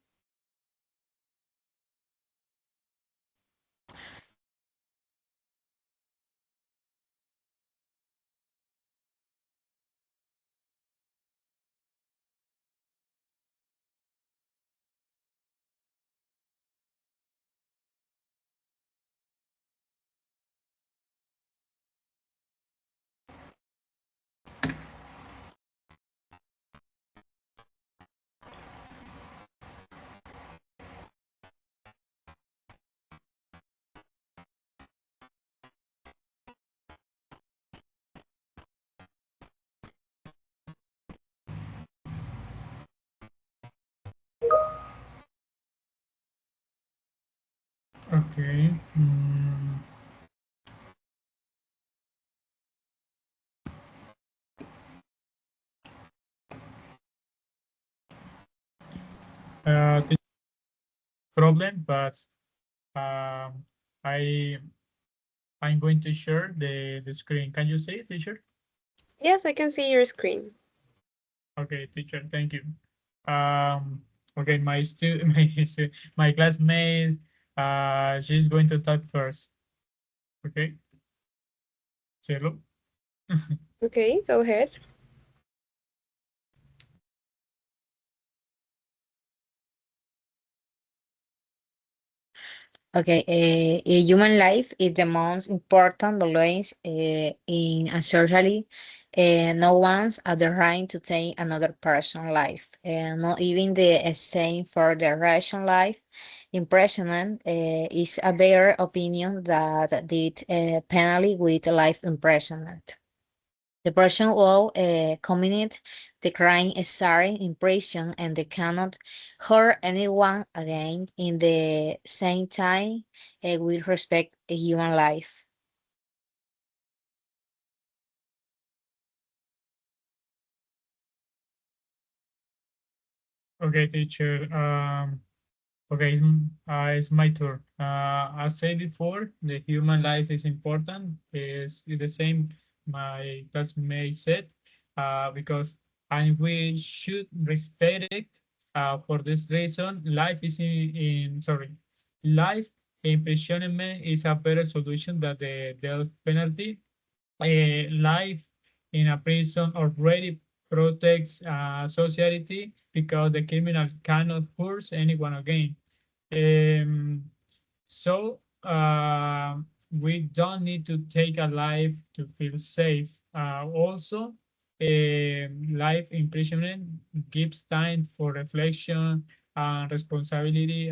Okay. The problem, but um, I I'm going to share the screen. Can you see it, teacher? Yes, I can see your screen. Okay, teacher. Thank you. Okay, my my classmate. She's going to talk first. Okay, Cielo. Okay, go ahead. Okay, a human life is the most important balance in a society. No one's at the right to take another person's life, not even the same for the Russian life. Imprisonment is a better opinion that did penalty with life imprisonment. The Persian law committed the crime starring in prison and they cannot hurt anyone again in the same time with respect a human life. Okay, teacher. Okay, it's my turn. As said before, the human life is important. Is the same my classmate said, because and we should respect it. For this reason, life is life imprisonment is a better solution than the death penalty. Life in a prison already protects society because the criminal cannot hurt anyone again. Um, so we don't need to take a life to feel safe. Also, life imprisonment gives time for reflection and responsibility.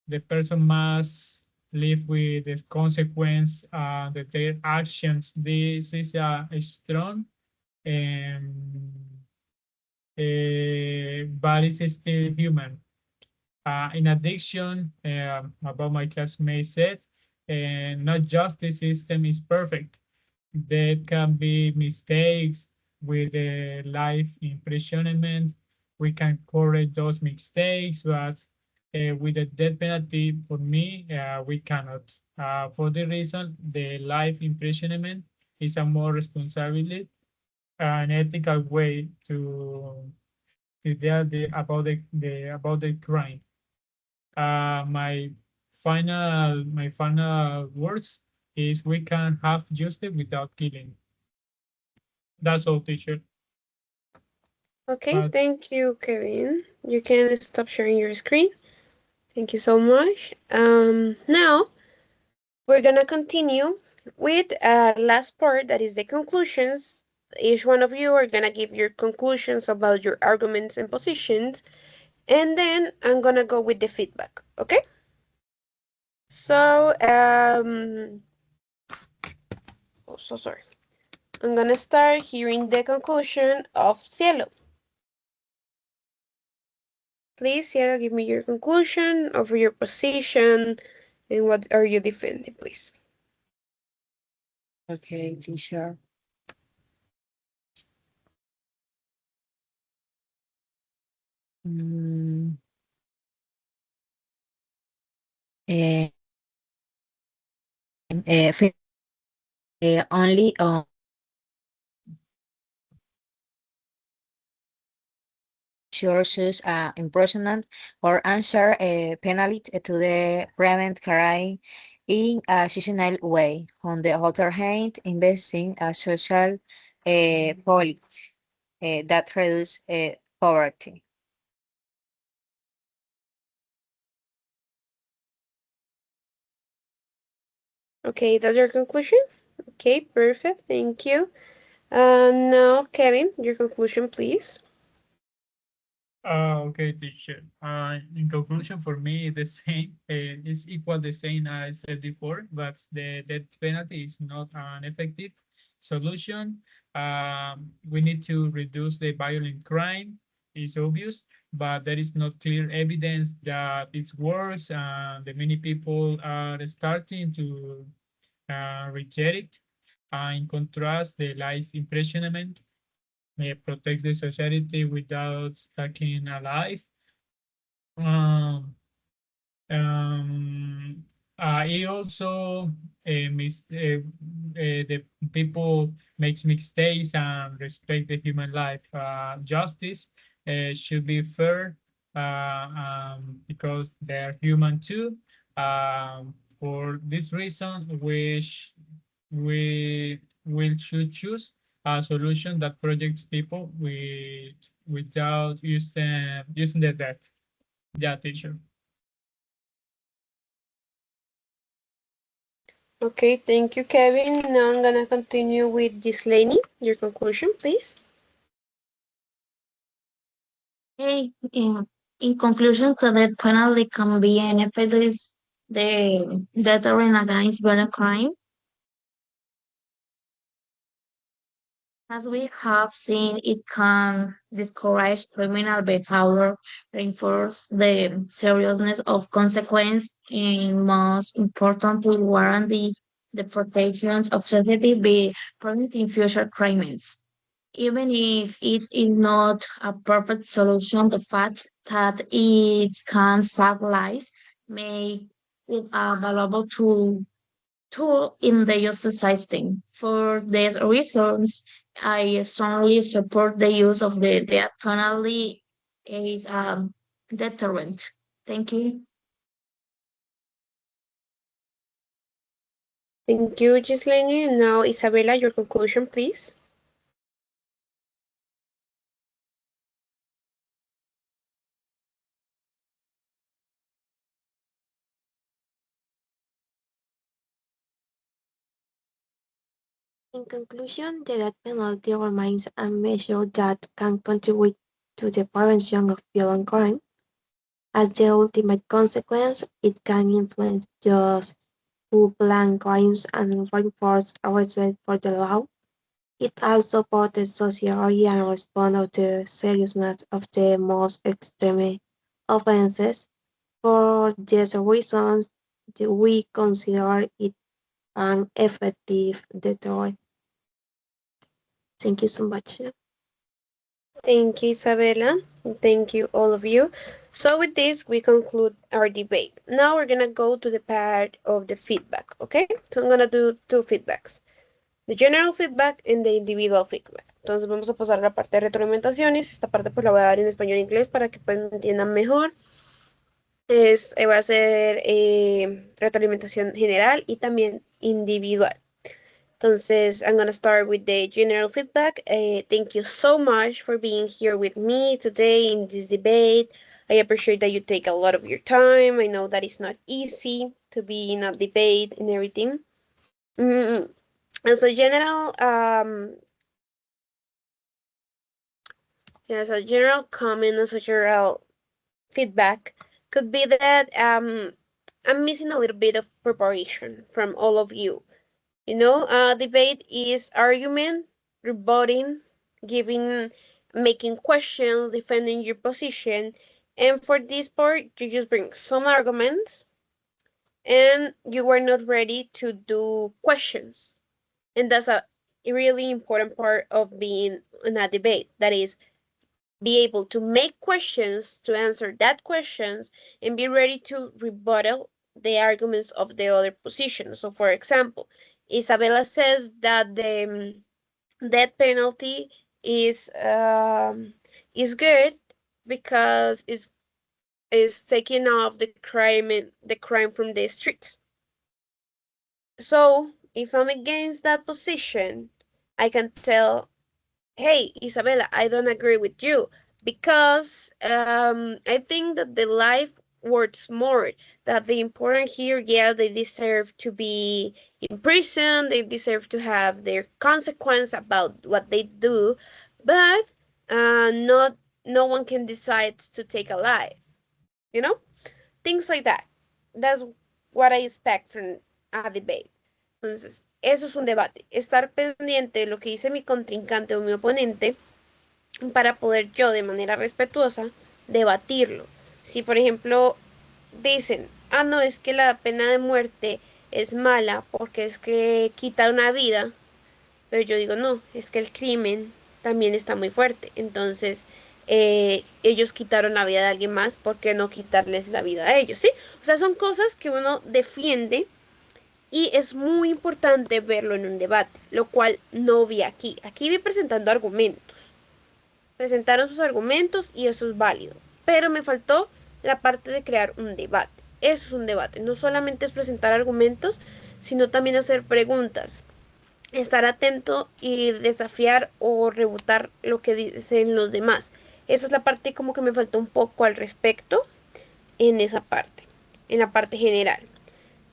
The person must live with the consequence that their actions. This is a strong um, but it's still human. In addition, about my classmate said, not justice system is perfect. There can be mistakes with the life imprisonment. We can correct those mistakes, but with the death penalty, for me, we cannot. For the reason, the life imprisonment is a more responsibility, an ethical way to deal about the crime. My final words is we can have justice without killing. That's all, teacher. Okay, But thank you, Kevin. You can stop sharing your screen. Thank you so much. Now we're gonna continue with last part that is the conclusions. Each one of you are gonna give your conclusions about your arguments and positions, and then I'm gonna go with the feedback. Okay? So, oh, so sorry. I'm gonna start hearing the conclusion of Cielo. Please, Cielo, give me your conclusion of your position and what are you defending, please. Okay, teacher. Mm, eh, fi- only on sources imprisonment or answer a penalty to the prevent crime in a seasonal way. On the other hand, investing a social policy that reduce poverty. Okay, that's your conclusion? Okay, perfect. Thank you. Now, Kevin, your conclusion, please. okay, teacher. In conclusion, for me, the same is equal the same as I said before, but the death penalty is not an effective solution. We need to reduce the violent crime. It's obvious, but there is not clear evidence that it works, and the many people are starting to reject it. In contrast, the life imprisonment protects the society without taking a life. Um, um, it also the people makes mistakes and respect the human life. Justice should be fair because they're human too. For this reason, we will should choose a solution that protects people without using the death. Yeah, teacher. Okay, thank you, Kevin. Now I'm gonna continue with Gislaine. Your conclusion, please. Okay, in conclusion, the death penalty can be an effective the deterrent against violent crime. As we have seen, it can discourage criminal behavior, reinforce the seriousness of consequence, and most importantly, warrant the protection of society by preventing future crimes. Even if it is not a perfect solution, the fact that it can save lives make it a valuable tool in the justice system. For these reasons, I strongly support the use of the death penalty as a deterrent. Thank you. Thank you, Gislaine. Now, Isabella, your conclusion, please. In conclusion, the death penalty remains a measure that can contribute to the prevention of violent crime. As the ultimate consequence, it can influence those who plan crimes and reinforce a respect for the law. It also protects society and responds to the seriousness of the most extreme offenses. For these reasons, we consider it an effective deterrent. Thank you so much. Thank you, Isabella. Thank you, all of you. So, with this, we conclude our debate. Now, we're gonna go to the part of the feedback, okay? So, I'm gonna do two feedbacks: the general feedback and the individual feedback. Entonces, vamos a pasar a la parte de retroalimentaciones. Esta parte, pues, la voy a dar en español e inglés para que pues, me entiendan mejor. Va a ser retroalimentación general y también individual. Entonces, I'm gonna start with the general feedback. Thank you so much for being here with me today in this debate. I appreciate that you take a lot of your time. I know that it's not easy to be in a debate and everything. Mm, as a general, as a general comment, as a general feedback, could be that I'm missing a little bit of preparation from all of you. You know, debate is argument, rebutting, giving, making questions, defending your position. And for this part, you just bring some arguments and you were not ready to do questions. And that's a really important part of being in a debate. That is, be able to make questions to answer that questions and be ready to rebuttal the arguments of the other position. So, for example, Isabella says that the death penalty is good because it's taking off the crime from the streets. So, if I'm against that position, I can tell, hey, Isabella, I don't agree with you because I think that the life worth more. That the important here, yeah, they deserve to be in prison. They deserve to have their consequence about what they do, but not no one can decide to take a life. You know, things like that. That's what I expect from a debate. Entonces, eso es un debate. Estar pendiente de lo que dice mi contrincante o mi oponente para poder yo de manera respetuosa debatirlo. Si por ejemplo dicen, ah, no, es que la pena de muerte es mala porque es que quita una vida, pero yo digo, no, es que el crimen también está muy fuerte. Entonces, ellos quitaron la vida de alguien más, ¿por qué no quitarles la vida a ellos? ¿Sí? O sea, son cosas que uno defiende y es muy importante verlo en un debate, lo cual no vi aquí. Aquí vi presentando argumentos, presentaron sus argumentos y eso es válido. Pero me faltó la parte de crear un debate. Eso es un debate. No solamente es presentar argumentos, sino también hacer preguntas. Estar atento y desafiar o rebutar lo que dicen los demás. Esa es la parte como que me faltó un poco al respecto en esa parte, en la parte general.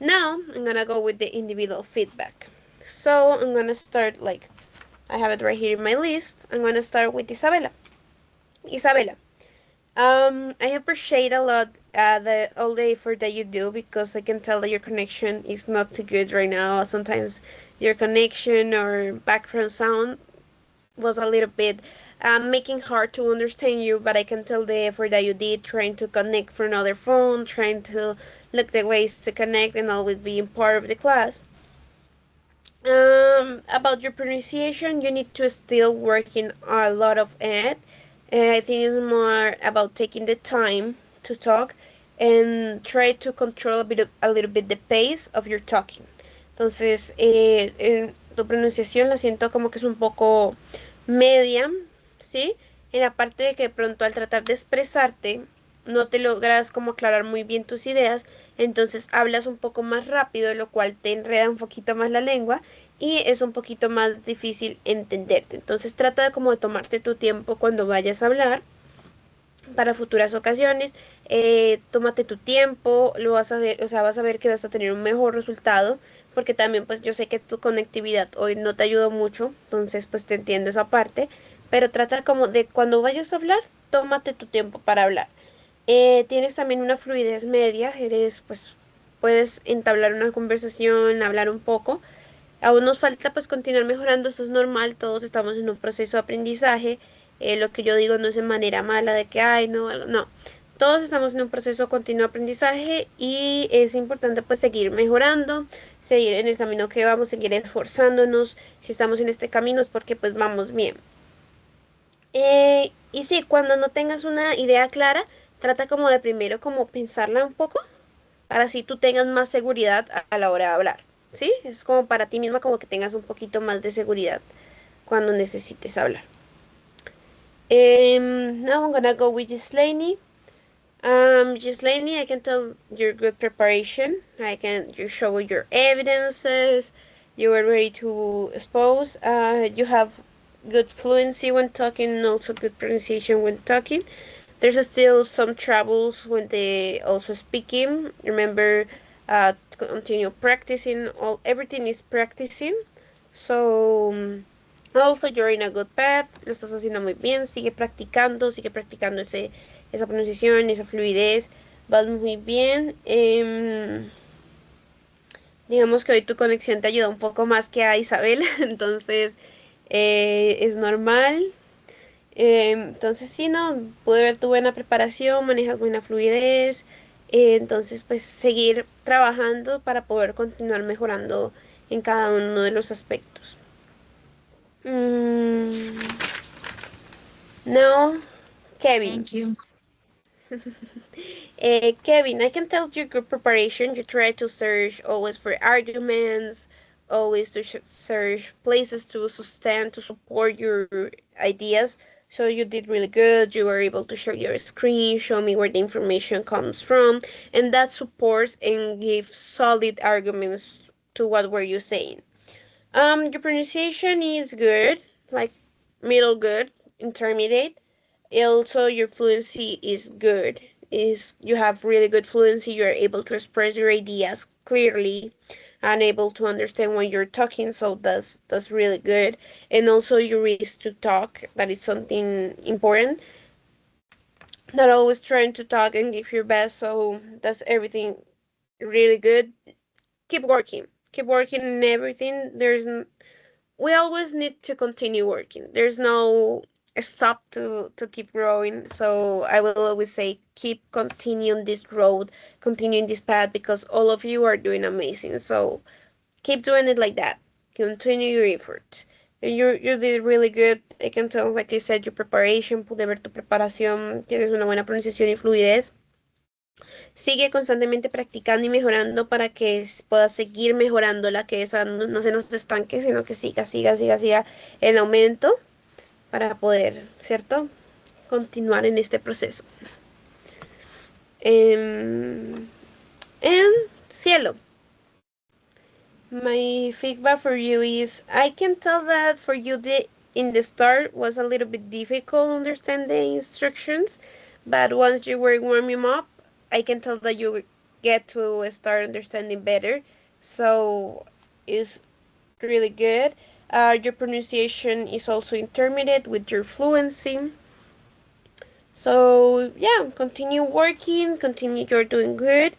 Now I'm gonna go with the individual feedback. So I'm gonna start like I have it right here in my list. I'm gonna start with Isabella. Isabella, I appreciate a lot the all the effort that you do because I can tell that your connection is not too good right now. Sometimes your connection or background sound was a little bit making hard to understand you, but I can tell the effort that you did trying to connect from another phone, trying to look the ways to connect and always being part of the class. About your pronunciation, you need to still working a lot of it. I think it's more about taking the time to talk and try to control a little bit the pace of your talking. Entonces, tu pronunciación la siento como que es un poco media, ¿sí? En la parte de que de pronto al tratar de expresarte no te logras como aclarar muy bien tus ideas, entonces hablas un poco más rápido, lo cual te enreda un poquito más la lengua y es un poquito más difícil entenderte. Entonces trata de como de tomarte tu tiempo cuando vayas a hablar para futuras ocasiones. Tómate tu tiempo, lo vas a ver, o sea, vas a ver que vas a tener un mejor resultado, porque también pues yo sé que tu conectividad hoy no te ayudó mucho, entonces pues te entiendo esa parte, pero trata como de cuando vayas a hablar, tómate tu tiempo para hablar. Tienes también una fluidez media, eres pues puedes entablar una conversación, hablar un poco. Aún nos falta pues continuar mejorando, eso es normal, todos estamos en un proceso de aprendizaje. Lo que yo digo no es de manera mala de que, ay, no, no. Todos estamos en un proceso de continuo aprendizaje y es importante pues seguir mejorando, seguir en el camino que vamos, seguir esforzándonos. Si estamos en este camino es porque pues vamos bien. Y sí, cuando no tengas una idea clara, trata como de primero como pensarla un poco para así tú tengas más seguridad a la hora de hablar, ¿sí? Es como para ti misma como que tengas un poquito más de seguridad cuando necesites hablar. Now I'm gonna go with Gislaine. Gislaine, I can tell your good preparation. You show your evidences. You were ready to expose. You have good fluency when talking and also good pronunciation when talking. There's still some troubles when they also speaking. Remember, continue practicing. Everything is practicing. So also you're in a good path. Lo estás haciendo muy bien. Sigue practicando esa pronunciación, esa fluidez. Vas muy bien. Digamos que hoy tu conexión te ayuda un poco más que a Isabel, entonces es normal. Entonces sí, no, pude ver tu buena preparación, manejas buena fluidez, entonces pues seguir trabajando para poder continuar mejorando en cada uno de los aspectos. Mm, now, Kevin. Thank you. Kevin, I can tell you good preparation. You try to search always for arguments, always to search places to sustain, to support your ideas. So you did really good. You were able to share your screen, show me where the information comes from, and that supports and gives solid arguments to what were you saying. Your pronunciation is good, like middle good, intermediate. Also, your fluency is good. Is you have really good fluency. You are able to express your ideas clearly and able to understand when you're talking. So that's really good. And also, your risk to talk. That is something important. Not always trying to talk and give your best. So that's everything really good. Keep working. Keep working in everything. We always need to continue working. There's no stop to keep growing. So I will always say keep continuing this road, continuing this path because all of you are doing amazing. So keep doing it like that. Continue your effort. You did really good. I can tell, like I said, your preparation, pude ver tu preparación, tienes una buena pronunciación y fluidez. Sigue constantemente practicando y mejorando para que pueda seguir mejorando la que esa no se nos estanque, sino que siga el aumento para poder, ¿cierto? Continuar en este proceso. En cielo, my feedback for you is I can tell that for you in the start was a little bit difficult to understand the instructions, but once you were warming up, I can tell that you get to start understanding better. So it's really good. Your pronunciation is also intermediate with your fluency. So yeah, continue working, continue, you're doing good.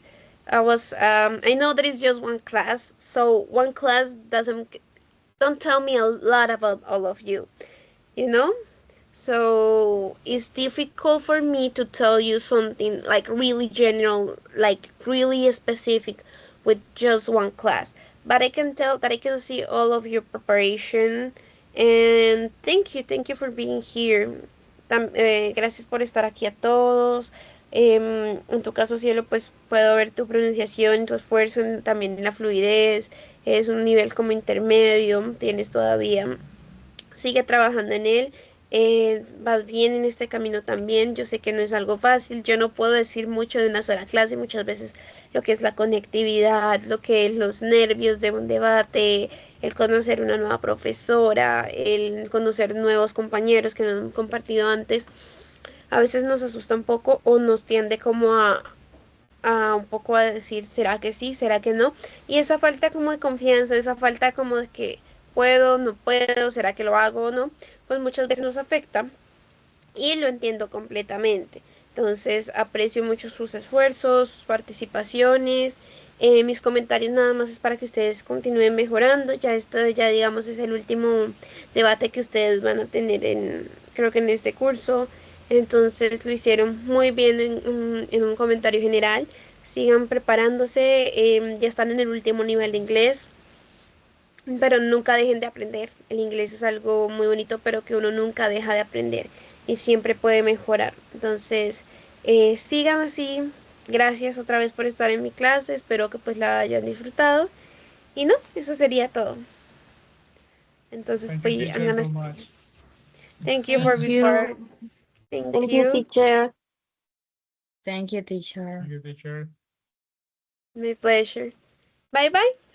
I know that it's just one class, so one class don't tell me a lot about all of you, you know? So it's difficult for me to tell you something like really general, like really specific with just one class. But I can tell that I can see all of your preparation. And thank you for being here. Gracias por estar aquí a todos. En tu caso, Cielo, pues puedo ver tu pronunciación, tu esfuerzo, también en la fluidez. Es un nivel como intermedio, tienes todavía, sigue trabajando en él. Vas bien en este camino también. Yo sé que no es algo fácil. Yo no puedo decir mucho de una sola clase. Muchas veces lo que es la conectividad, lo que es los nervios de un debate, el conocer una nueva profesora, el conocer nuevos compañeros que no han compartido antes, a veces nos asusta un poco o nos tiende como a un poco a decir, ¿será que sí? ¿Será que no? Y esa falta como de confianza, esa falta como de que puedo, no puedo, ¿será que lo hago o no? Pues muchas veces nos afecta y lo entiendo completamente. Entonces aprecio mucho sus esfuerzos, sus participaciones. Mis comentarios nada más es para que ustedes continúen mejorando. Ya esto ya digamos es el último debate que ustedes van a tener creo que en este curso. Entonces lo hicieron muy bien en un comentario general. Sigan preparándose, ya están en el último nivel de inglés, pero nunca dejen de aprender. El inglés es algo muy bonito, pero que uno nunca deja de aprender y siempre puede mejorar. Entonces, sigan así. Gracias otra vez por estar en mi clase. Espero que pues la hayan disfrutado. Y no, eso sería todo. Entonces, Thank you, pues, I'm teacher, gonna. so much. Thank you for Thank being you. part. Thank Thank you, you. teacher. Thank you, teacher. Thank you, teacher. My pleasure. Bye bye.